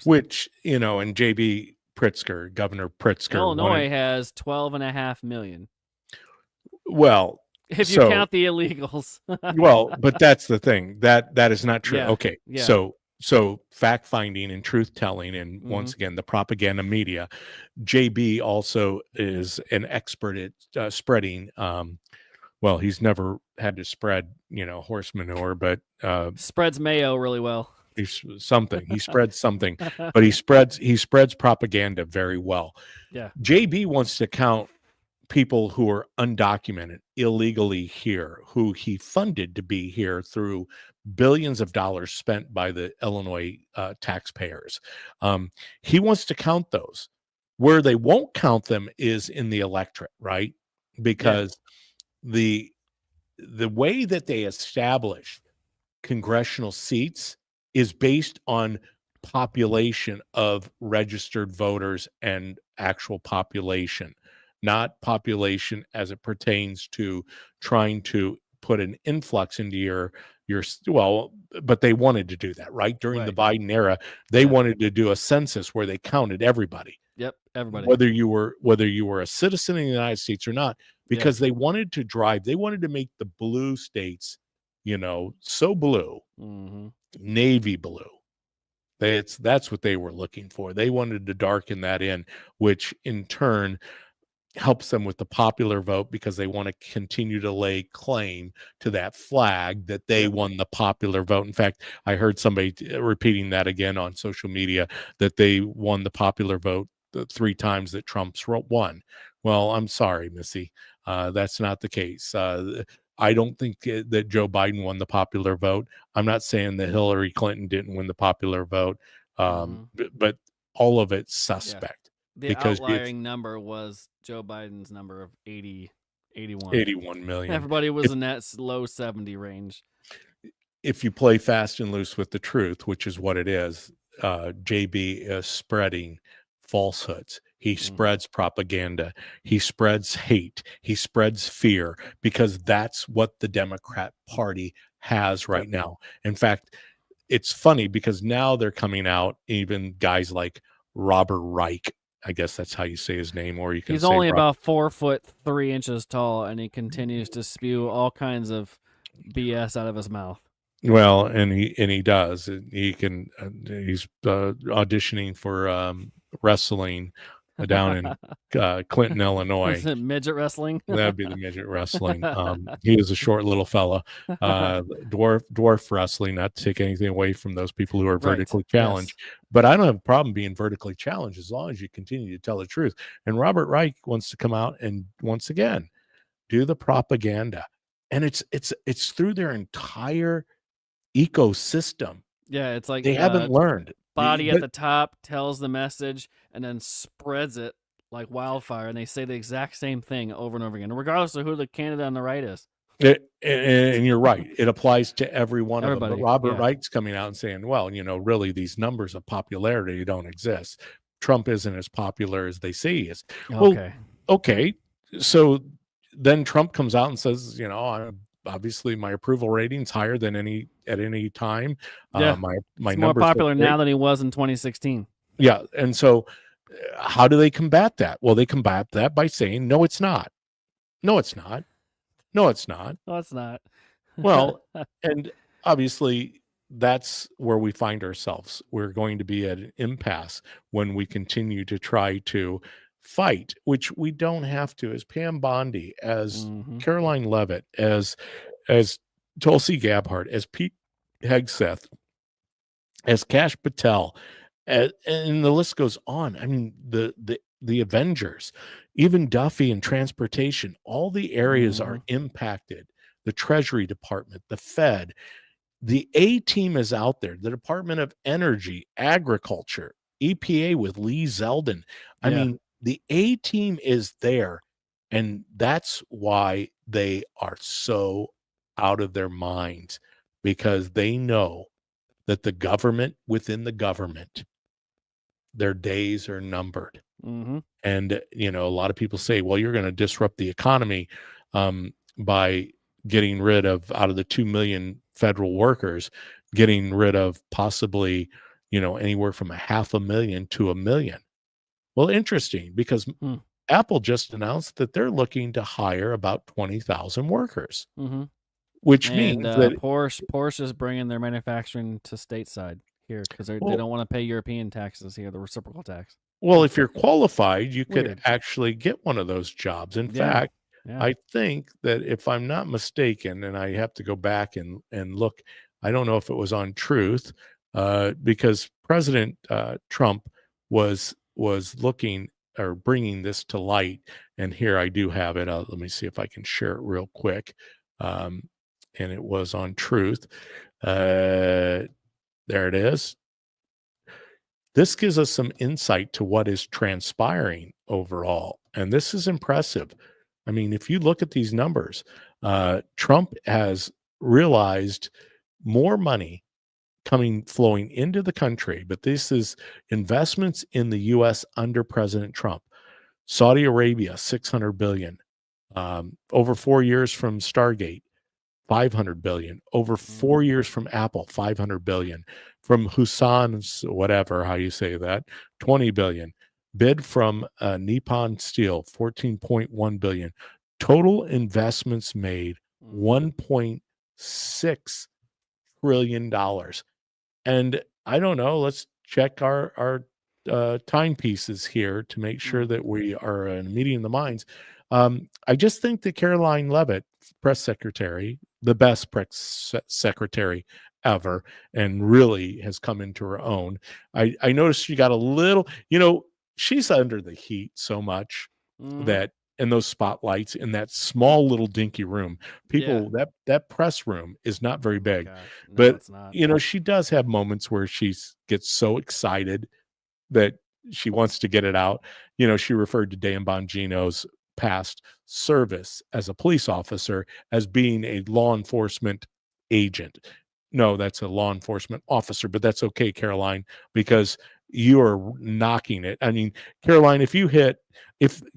Which, you know, and JB Pritzker, Governor Pritzker. Illinois has 12.5 million. Well, If you So- count the illegals. Well, but that's the thing. That is not true. Yeah, Okay. yeah. So fact finding and truth telling, and once again, the propaganda media. JB also is an expert at spreading. Well, he's never had to spread, horse manure, but Spreads mayo really well. he's something. He spreads something, but he spreads propaganda very well. Yeah. JB wants to count people who are undocumented, illegally here, who he funded to be here through billions of dollars spent by the Illinois taxpayers. He wants to count those. Where they won't count them is in the electorate, right? Because the way that they establish congressional seats is based on population of registered voters and actual population, not population as it pertains to trying to put an influx into your well, but they wanted to do that, right? During the Biden era, they wanted to do a census where they counted everybody. Yep, everybody. Whether you were a citizen in the United States or not, because they wanted to make the blue states, so blue, navy blue. That's what they were looking for. They wanted to darken that in, which in turn helps them with the popular vote, because they want to continue to lay claim to that flag that they won the popular vote. In fact, I heard somebody repeating that again on social media, that they won the popular vote the 3 times that Trump's won. Well, I'm sorry, Missy. That's not the case. I don't think that Joe Biden won the popular vote. I'm not saying that Hillary Clinton didn't win the popular vote, but all of it's suspect. The because outlying number was Joe Biden's number of 81. 81 million. Everybody was in that low 70 range. If you play fast and loose with the truth, which is what it is, JB is spreading falsehoods. He spreads propaganda. He spreads hate. He spreads fear, because that's what the Democrat Party has right now. In fact, it's funny because now they're coming out, even guys like Robert Reich. I guess that's how you say his name, or you can He's say only about 4'3" tall, and he continues to spew all kinds of BS out of his mouth. Well, and he does. He can. He's auditioning for wrestling down in Clinton, Illinois. Is it midget wrestling? That'd be the midget wrestling. He is a short little fella. Dwarf wrestling, not to take anything away from those people who are vertically challenged. Yes. But I don't have a problem being vertically challenged as long as you continue to tell the truth. And Robert Reich wants to come out and once again do the propaganda. And it's through their entire ecosystem. Yeah, it's like They haven't learned. Body at the top tells the message and then spreads it like wildfire, and they say the exact same thing over and over again, regardless of who the candidate on the right is. And you're right. It applies to every one of them. But Robert yeah. Reich's coming out and saying, well, really these numbers of popularity don't exist. Trump isn't as popular as they say he is. Okay. Well, okay. So then Trump comes out and says, obviously my approval rating's higher than at any time. Yeah. My He's more numbers popular are now great. than he was in 2016. Yeah. And so how do they combat that? Well, they combat that by saying, no, it's not. No, it's not. No, it's not. No, it's not. Well, and obviously that's where we find ourselves. We're going to be at an impasse when we continue to try to fight, which we don't have to, as Pam Bondi, as Caroline Leavitt, as Tulsi Gabbard, as Pete Hegseth, as Kash Patel, and the list goes on. I mean, the Avengers, even Duffy and transportation, all the areas are impacted. The Treasury Department, the Fed, the A team is out there. The Department of Energy, Agriculture, EPA with Lee Zeldin. I mean, the A team is there, and that's why they are so out of their minds, because they know that the government within the government, their days are numbered. And, a lot of people say, well, you're going to disrupt the economy by getting rid of, out of the 2 million federal workers, getting rid of possibly, anywhere from 500,000 to 1 million. Well, interesting, because Apple just announced that they're looking to hire about 20,000 workers, Mm-hmm. which And means that Porsche is bringing their manufacturing to stateside here because they Well- don't want to pay European taxes here, the reciprocal tax. well, if you're qualified, you could Weird. actually get one of those jobs. In Yeah. fact, Yeah. I think that if I'm not mistaken, and I have to go back and look, I don't know if it was on Truth, because President Trump was looking or bringing this to light. And here I do have it. Let me see if I can share it real quick. And it was on Truth. There it is. This gives us some insight to what is transpiring overall. And this is impressive. I mean, if you look at these numbers, Trump has realized more money flowing into the country, but this is investments in the U.S. under President Trump. Saudi Arabia, 600 billion. Over 4 years from Stargate, 500 billion. Over 4 years from Apple, 500 billion. From Hussein's, whatever, how you say that, 20 billion. Bid from Nippon Steel, 14.1 billion. Total investments made, $1.6 trillion. And I don't know, let's check our timepieces here to make sure that we are meeting the minds. I just think that Caroline Leavitt, press secretary, the best press secretary ever, and really has come into her own. I noticed she got a little, she's under the heat so much that in those spotlights in that small little dinky room, people that press room is not very big. Gosh. No, But it's not. she does have moments where she gets so excited that she wants to get it out. She referred to Dan Bongino's past service as a police officer as being a law enforcement agent. No, that's a law enforcement officer, but that's okay, Caroline, because you are knocking it. I mean, Caroline,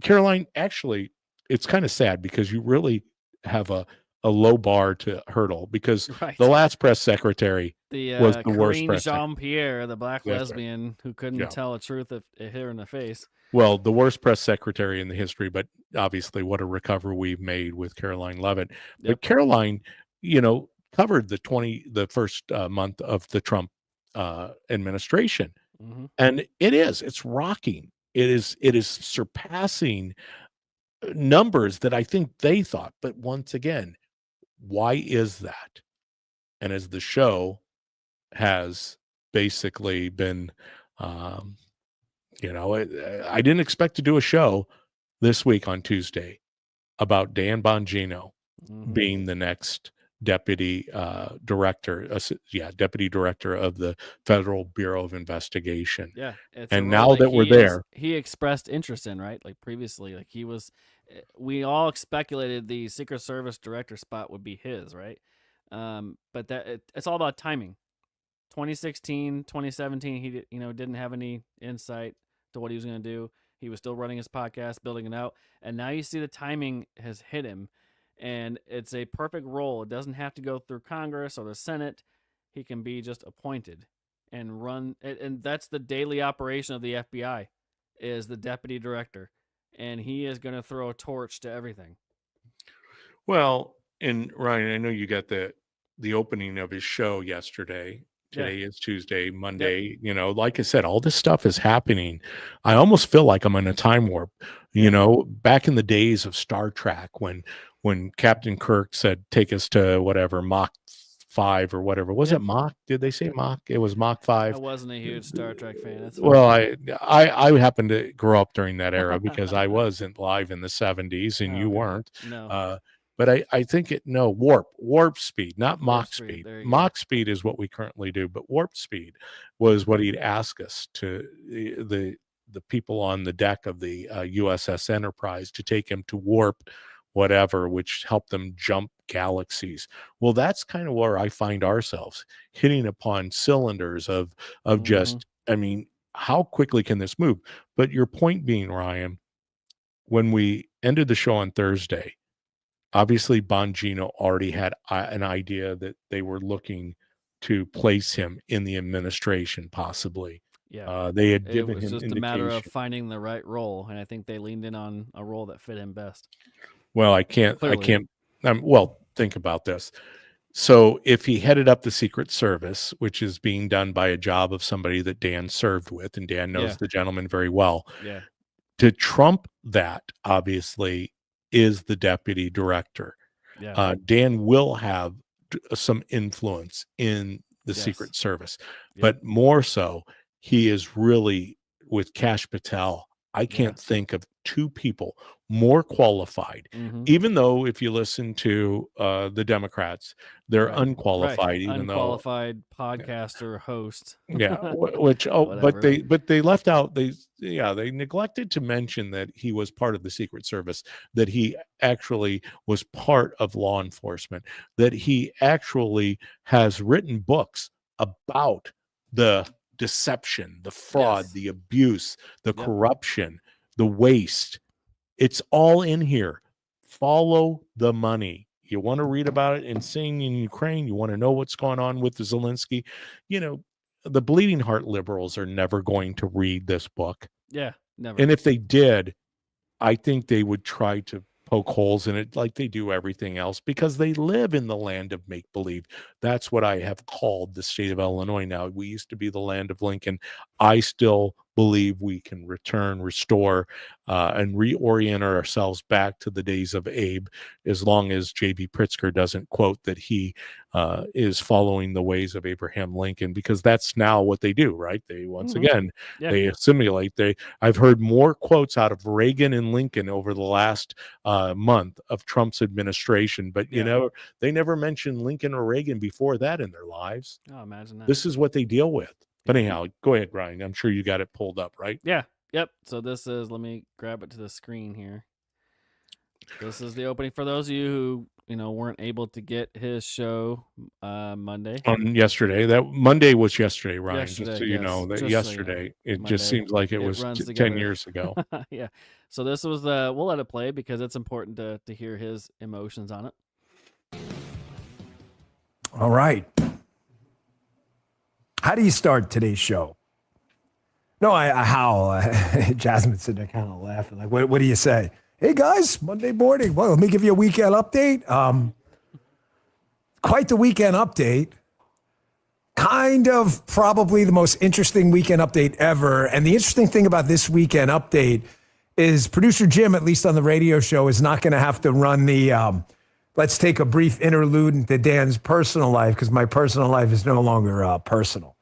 Caroline, actually, it's kind of sad because you really have a low bar to hurdle, because Right. the last press secretary was the worst Corinne press Jean-Pierre, the black That's right. lesbian who couldn't tell the truth if it hit her in the face. Well, the worst press secretary in the history, but obviously what a recovery we've made with Caroline Leavitt. But Caroline, covered the first month of the Trump administration. Mm-hmm. And it's rocking. It is surpassing numbers that I think they thought. But once again, why is that? And as the show has basically been, I didn't expect to do a show this week on Tuesday about Dan Bongino being the next deputy director of the Federal Bureau of Investigation. Yeah. It's and now that we're there, he expressed interest in, right? Like previously, like we all speculated the Secret Service director spot would be his, right? But it's all about timing. 2016, 2017, he didn't have any insight to what he was going to do. He was still running his podcast, building it out. And now you see the timing has hit him. And it's a perfect role. It doesn't have to go through Congress or the Senate. He can be just appointed and run. And that's the daily operation of the FBI, is the deputy director. And he is going to throw a torch to everything. Well, and Ryan, I know you got the opening of his show yesterday. Today is Tuesday, Monday. Like I said, all this stuff is happening. I almost feel like I'm in a time warp. Back in the days of Star Trek, when Captain Kirk said, "Take us to whatever Mach 5 or whatever." Was it Mach? Did they say Mach? It was Mach 5. I wasn't a huge Star Trek fan. That's well, I happened to grow up during that era because I wasn't live in the 70s and you weren't. No. But I think warp speed, not Mach speed. There you Mach speed is what we currently do, but warp speed was what he'd ask us to the people on the deck of the USS Enterprise to take him to warp whatever, which helped them jump galaxies. Well, that's kind of where I find ourselves, hitting upon cylinders of just, I mean, how quickly can this move? But your point being, Ryan, when we ended the show on Thursday, obviously Bongino already had an idea that they were looking to place him in the administration, possibly. Yeah. They had It given was him just a matter of indication. finding the right role, and I think they leaned in on a role that fit him best. Well, I Clearly. can't. Well, think about this. So if he headed up the Secret Service, which is being done by a job of somebody that Dan served with, and Dan knows Yeah. the gentleman very well, Yeah. to trump that, obviously, is the deputy director. Yeah. Dan will have some influence in the Yes. Secret Service, Yep. but more so, he is really with Kash Patel. I can't think of two people more qualified, Mhm. even though if you listen to the Democrats, they're Right. unqualified, even though Unqualified podcaster host. yeah, which but Whatever. they left out they neglected to mention that he was part of the Secret Service, that he actually was part of law enforcement, that he actually has written books about the deception, the fraud, Yes. the abuse, the Yep. corruption, the waste. It's all in here. Follow the money. You want to read about it insane in Ukraine. You want to know what's going on with the Zelensky. You know, the bleeding heart liberals are never going to read this book. Yeah. Never. And if they did, I think they would try to poke holes in it like they do everything else, because they live in the land of make-believe. That's what I have called the state of Illinois now. We used to be the land of Lincoln. I still believe we can restore, and reorient ourselves back to the days of Abe, as long as J.B. Pritzker doesn't quote that he is following the ways of Abraham Lincoln, because that's now what they do, right? They once Mhm. again, Yeah. they assimilate. I've heard more quotes out of Reagan and Lincoln over the last month of Trump's administration, but you Yeah. know, they never mentioned Lincoln or Reagan before that in their lives. Oh, imagine that. This is what they deal with. But Yeah. anyhow, go ahead, Brian. I'm sure you got it pulled up, right? Yeah. Yep. So this is, let me grab it to the screen here. This is the opening for those of you who, weren't able to get his show Monday. On yesterday, that Monday was yesterday, Ryan. Just Yesterday, so you yes. know, that Just so you know, yesterday, it Monday. just seems like it was runs 10 together. years ago. Yeah. So this was we'll let it play because it's important to hear his emotions on it. All right. How do you start today's show? No, I howl. Jasmine's sitting there kind of laughing. Like, what do you say? Hey, guys, Monday morning. Well, let me give you a weekend update. Quite the weekend update. Kind of probably the most interesting weekend update ever. And the interesting thing about this weekend update is producer Jim, at least on the radio show, is not going to have to run the let's take a brief interlude into Dan's personal life, because my personal life is no longer personal.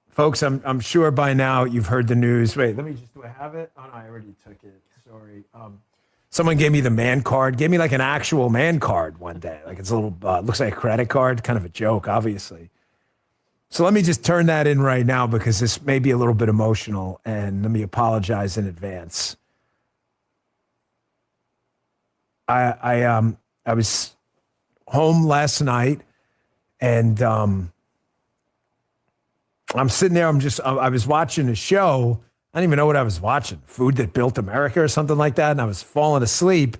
Folks, I'm sure by now you've heard the news. Wait, let me just, do I have it? Oh, no, I already took it. Sorry. Someone gave me the man card, gave me like an actual man card one day. Like it's a little, looks like a credit card, kind of a joke, obviously. So let me just turn that in right now because this may be a little bit emotional, and let me apologize in advance. I was home last night, and I'm sitting there. I was watching a show. I don't even know what I was watching. Food That Built America or something like that. And I was falling asleep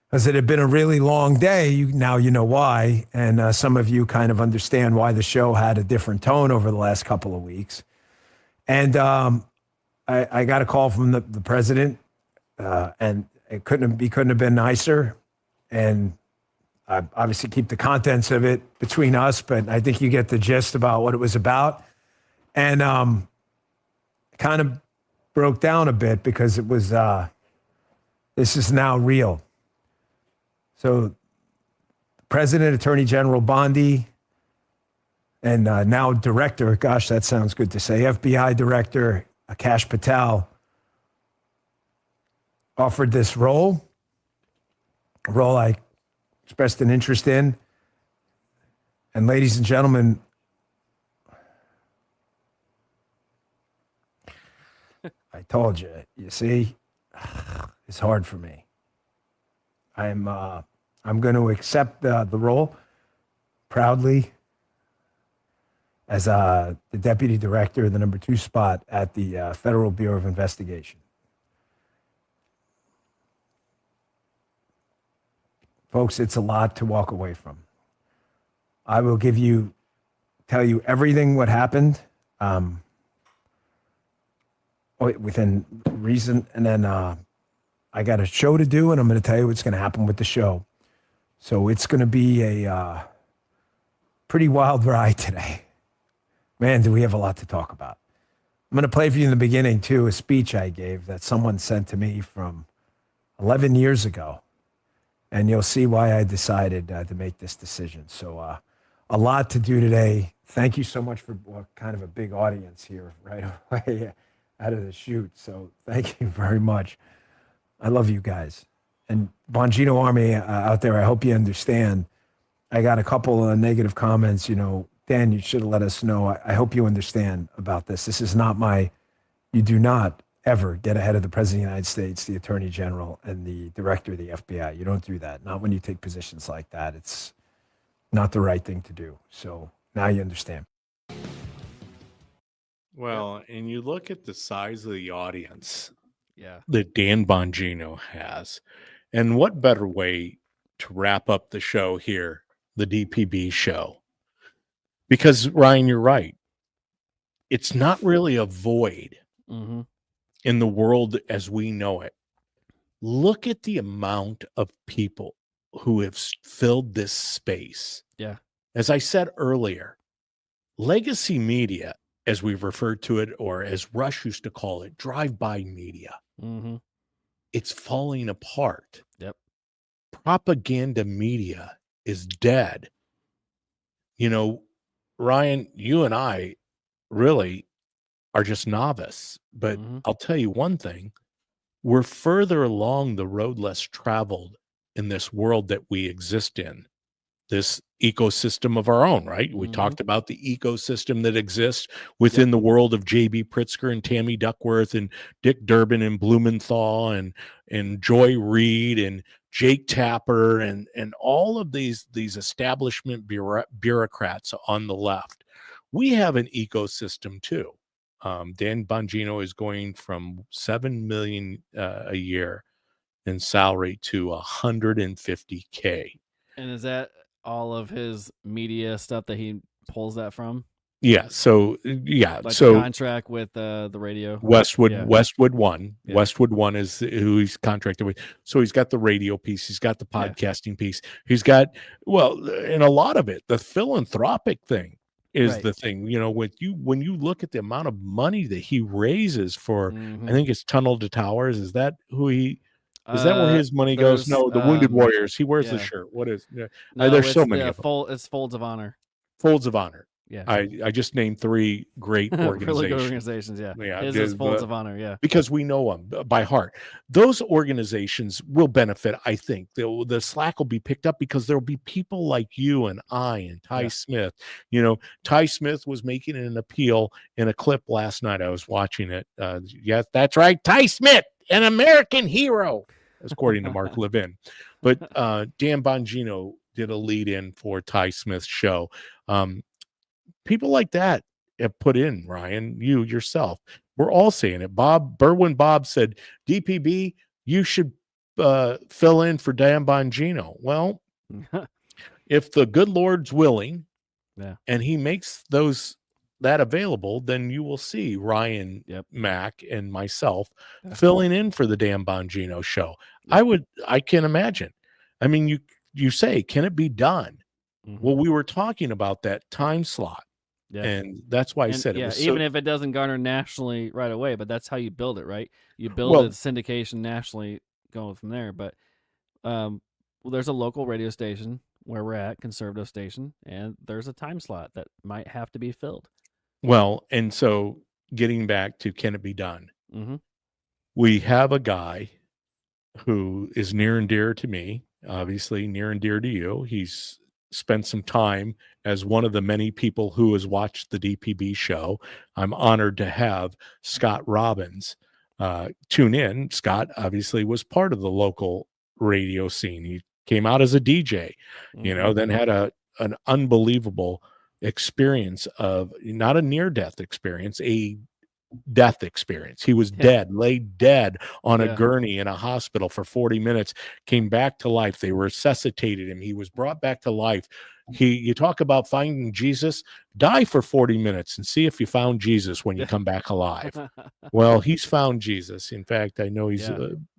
because it had been a really long day. Now you know why. And some of you kind of understand why the show had a different tone over the last couple of weeks. And I got a call from the president, and it couldn't have been nicer. And I obviously keep the contents of it between us, but I think you get the gist about what it was about. And kind of broke down a bit because it was, this is now real. So President, Attorney General Bondi, and now Director, gosh, that sounds good to say, FBI Director Kash Patel offered this role, a role I expressed an interest in. And ladies and gentlemen, I told you, you see, it's hard for me. I'm going to accept the role proudly as the Deputy Director, the number 2 spot at the Federal Bureau of Investigation. Folks, it's a lot to walk away from. I will tell you everything what happened. within reason. And then I got a show to do, and I'm going to tell you what's going to happen with the show. So it's going to be a pretty wild ride today. Man, do we have a lot to talk about. I'm going to play for you in the beginning, too, a speech I gave that someone sent to me from 11 years ago. And you'll see why I decided to make this decision. So a lot to do today. Thank you so much for kind of a big audience here right away out of the chute. So thank you very much. I love you guys. And Bongino Army out there, I hope you understand. I got a couple of negative comments, Dan, you should have let us know. I hope you understand about this. This is not you do not ever get ahead of the President of the United States, the Attorney General, and the Director of the FBI. You don't do that. Not when you take positions like that. It's not the right thing to do. So now you understand. Well, and you look at the size of the audience Yeah. that Dan Bongino has, and what better way to wrap up the show here, the DPB show? Because, Ryan, you're right. It's not really a void Mm-hmm. in the world as we know it. Look at the amount of people who have filled this space. Yeah. As I said earlier, legacy media, as we've referred to it, or as Rush used to call it, drive-by media, Mm-hmm. it's falling apart. Yep. Propaganda media is dead. Ryan, you and I really are just novice, but I'll tell you one thing. We're further along the road less traveled in this world that we exist in, this ecosystem of our own, right? We talked about the ecosystem that exists within the world of J.B. Pritzker and Tammy Duckworth and Dick Durbin and Blumenthal and Joy Reid and Jake Tapper and all of these establishment bureaucrats on the left. We have an ecosystem too. Dan Bongino is going from $7 million a year in salary to $150K. And is that all of his media stuff that he pulls that from? Yeah. So yeah. Like so the contract with the radio. Westwood One. Yeah. Westwood One is who he's contracted with. So he's got the radio piece, he's got the podcasting piece, he's got and a lot of it, the philanthropic thing is the thing. When you look at the amount of money that he raises for, I think it's Tunnel to Towers. Is that who he? Is that where his money goes? No, the Wounded Warriors. He wears the shirt. What is? No, there's so many of them. It's Folds of Honor. Folds of Honor. Yeah, I just named 3 great organizations. really good organizations. Yeah, his is Folds of Honor. Yeah, because we know them by heart. Those organizations will benefit. I think the slack will be picked up because there will be people like you and I and Ty Smith. Ty Smith was making an appeal in a clip last night. I was watching it. Yes, that's right. Ty Smith, an American hero, according to Mark Levin. But Dan Bongino did a lead in for Ty Smith's show. People like that have put in, Ryan, you yourself. We're all saying it. Berwin Bob said, DPB, you should fill in for Dan Bongino. Well, if the good Lord's willing, and he makes that available, then you will see Ryan, Mac, and myself filling in for the Dan Bongino show. I can imagine. I mean, you say, can it be done? Well, we were talking about that time slot. Yeah. And that's why I said it was even if it doesn't garner nationally right away, but that's how you build it, right? You build a syndication nationally going from there. But there's a local radio station where we're at, conservative station, and there's a time slot that might have to be filled. Well, and so getting back to can it be done? We have a guy who is near and dear to me, obviously near and dear to you. He's spent some time as one of the many people who has watched the DPB show. I'm honored to have Scott Robbins tune in. Scott obviously was part of the local radio scene. He came out as a DJ, then had an unbelievable experience of not a near-death experience, a death experience. He was dead, laid dead on a gurney in a hospital for 40 minutes, came back to life. They resuscitated him. He was brought back to life You talk about finding Jesus, die for 40 minutes and see if you found Jesus when you come back alive. Well, he's found Jesus. In fact, I know he's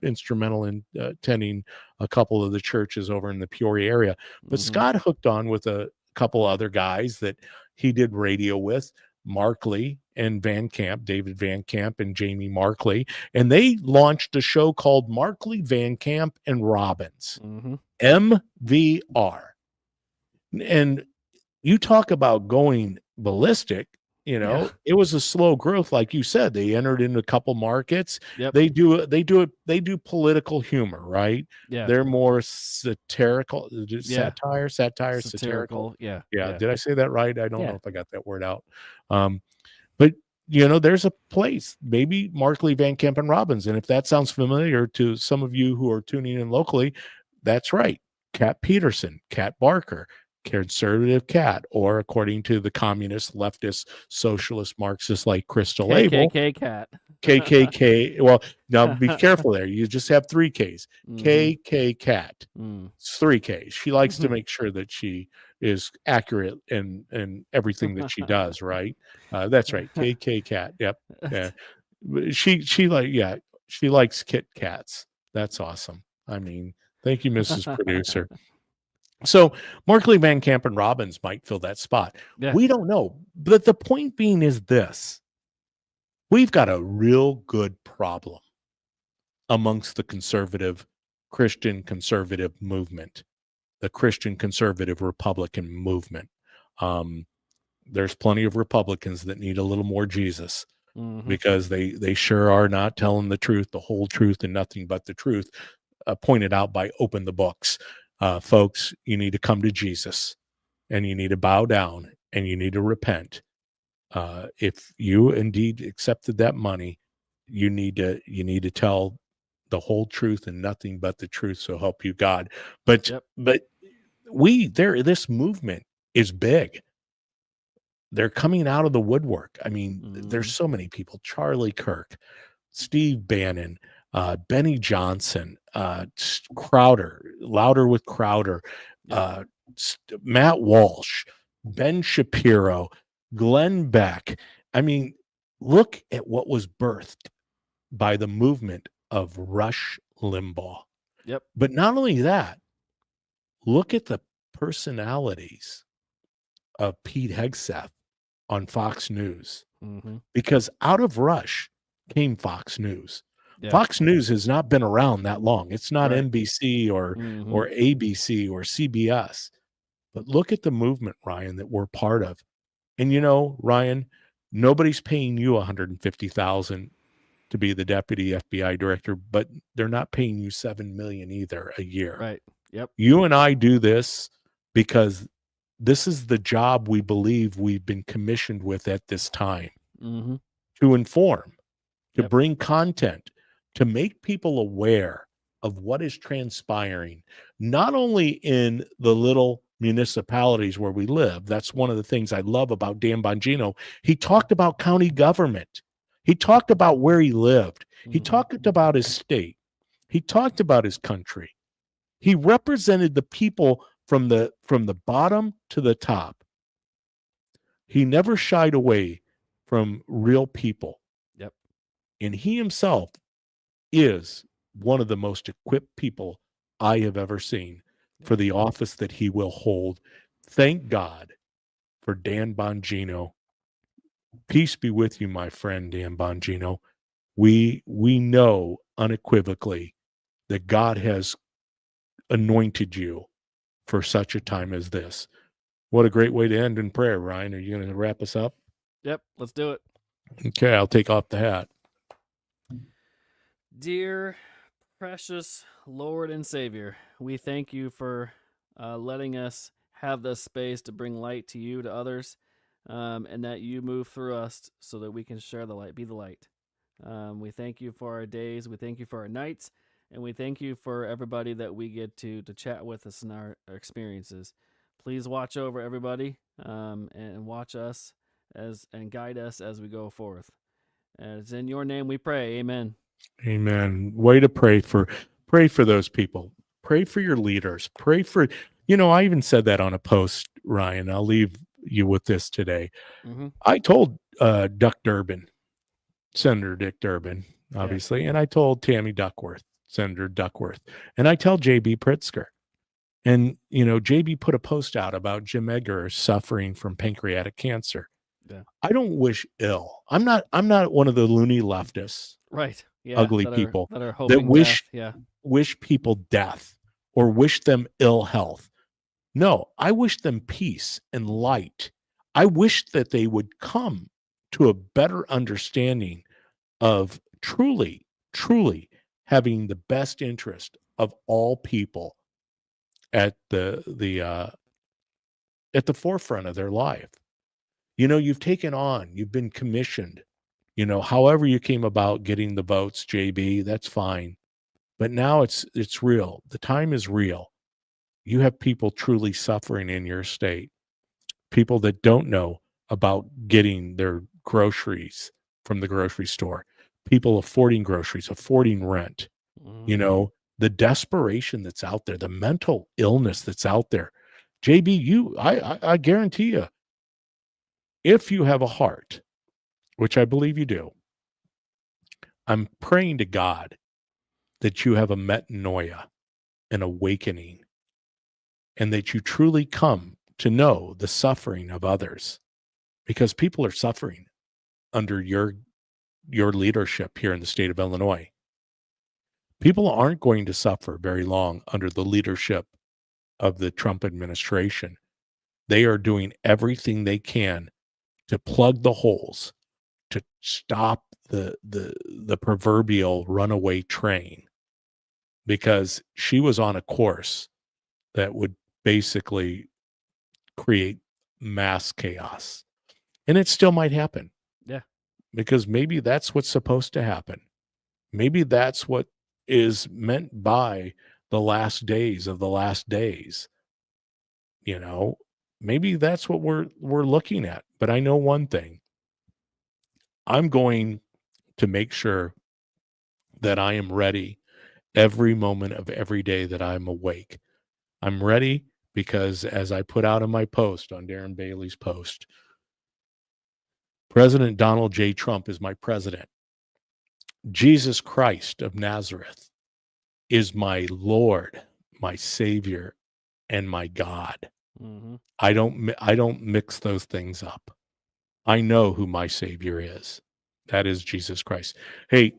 instrumental in attending a couple of the churches over in the Peoria area. But Scott hooked on with a couple other guys that he did radio with, Markley and Van Camp, David Van Camp and Jamie Markley. And they launched a show called Markley, Van Camp, and Robbins, MVR. And you talk about going ballistic. It was a slow growth, like you said. They entered into a couple markets. They do political humor, right? Yeah, they're more satirical, satirical. Yeah. Did I say that right? I don't know if I got that word out. But there's a place, maybe Markley, Van Camp, and Robbins, and if that sounds familiar to some of you who are tuning in locally, that's right. Cat Peterson, Cat Barker, conservative cat, or according to the communist, leftist, socialist, Marxist like Crystal Label, KKK cat. KKK. Well, now be careful there. You just have 3 Ks. KK cat. It's 3 Ks. She likes to make sure that she is accurate in everything that she does, right? That's right. KK cat. Yep. Yeah. She likes Kit Kats. That's awesome. I mean, thank you, Mrs. Producer. So Markley, Van Camp, and Robbins might fill that spot. Yeah. We don't know. But the point being is this. We've got a real good problem amongst the Christian conservative movement, the Christian conservative Republican movement. There's plenty of Republicans that need a little more Jesus because they sure are not telling the truth, the whole truth, and nothing but the truth, pointed out by Open the Books. Folks, you need to come to Jesus, and you need to bow down, and you need to repent. If you indeed accepted that money, you need to tell the whole truth and nothing but the truth. So help you God. But this movement is big. They're coming out of the woodwork. I mean, there's so many people: Charlie Kirk, Steve Bannon, Benny Johnson, Crowder, Louder with Crowder, Matt Walsh, Ben Shapiro, Glenn Beck. I mean, look at what was birthed by the movement of Rush Limbaugh. Yep. But not only that, look at the personalities of Pete Hegseth on Fox News, because out of Rush came Fox News. Yeah. Fox News has not been around that long. It's not NBC or ABC or CBS. But look at the movement, Ryan, that we're part of. And Ryan, nobody's paying you $150,000 to be the deputy FBI director, but they're not paying you $7 million either a year. Right. Yep. You and I do this because this is the job we believe we've been commissioned with at this time, to inform, to bring content, to make people aware of what is transpiring, not only in the little municipalities where we live. That's one of the things I love about Dan Bongino. He talked about county government. He talked about where he lived. He talked about his state. He talked about his country. He represented the people from the bottom to the top. He never shied away from real people. Yep. And he himself is one of the most equipped people I have ever seen for the office that he will hold. Thank God for Dan Bongino. Peace be with you, my friend, Dan Bongino. We know unequivocally that God has anointed you for such a time as this. What a great way to end in prayer, Ryan. Are you going to wrap us up? Yep, let's do it. Okay, I'll take off the hat. Dear precious Lord and Savior, we thank you for letting us have this space to bring light to you, to others, and that you move through us so that we can share the light, be the light. We thank you for our days. We thank you for our nights. And we thank you for everybody that we get to chat with us in our experiences. Please watch over everybody and watch us and guide us as we go forth. And it's in your name we pray. Amen. Amen. Way to pray for those people. Pray for your leaders. Pray for, I even said that on a post Ryan, I'll leave you with this today. Mm-hmm. I told Senator Dick Durbin, obviously, and I told Tammy Duckworth, Senator Duckworth, and I tell JB Pritzker. And, JB put a post out about Jim Edgar suffering from pancreatic cancer. Yeah. I don't wish ill. I'm not one of the loony leftists, Right. Yeah. ugly that people are hoping that wish death. Yeah. wish people death or wish them ill health. No, I wish them peace and light. I wish that they would come to a better understanding of truly having the best interest of all people at the forefront of their life. You've been commissioned, however you came about getting the votes, JB, that's fine. But now it's real. The time is real. You have people truly suffering in your state, people that don't know about getting their groceries from the grocery store, people affording groceries, affording rent, Mm-hmm. The desperation that's out there, the mental illness that's out there. JB, I guarantee you, if you have a heart, which I believe you do, I'm praying to God that you have a metanoia, an awakening, and that you truly come to know the suffering of others, because people are suffering under your leadership here in the state of Illinois. People aren't going to suffer very long under the leadership of the Trump administration. They are doing everything they can to plug the holes, to stop the proverbial runaway train, because she was on a course that would basically create mass chaos. And it still might happen. Yeah. Because maybe that's what's supposed to happen. Maybe that's what is meant by the last days of the last days. Maybe that's what we're looking at. But I know one thing. I'm going to make sure that I am ready every moment of every day that I'm awake. I'm ready because, as I put out in my post, on Darren Bailey's post, President Donald J. Trump is my president. Jesus Christ of Nazareth is my Lord, my Savior, and my God. Mm-hmm. I don't mix those things up. I know who my Savior is. That is Jesus Christ. Hey,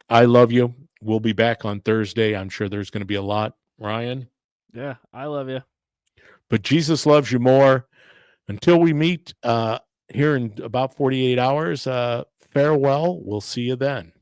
I love you. We'll be back on Thursday. I'm sure there's going to be a lot, Ryan. Yeah, I love you. But Jesus loves you more. Until we meet here in about 48 hours, farewell. We'll see you then.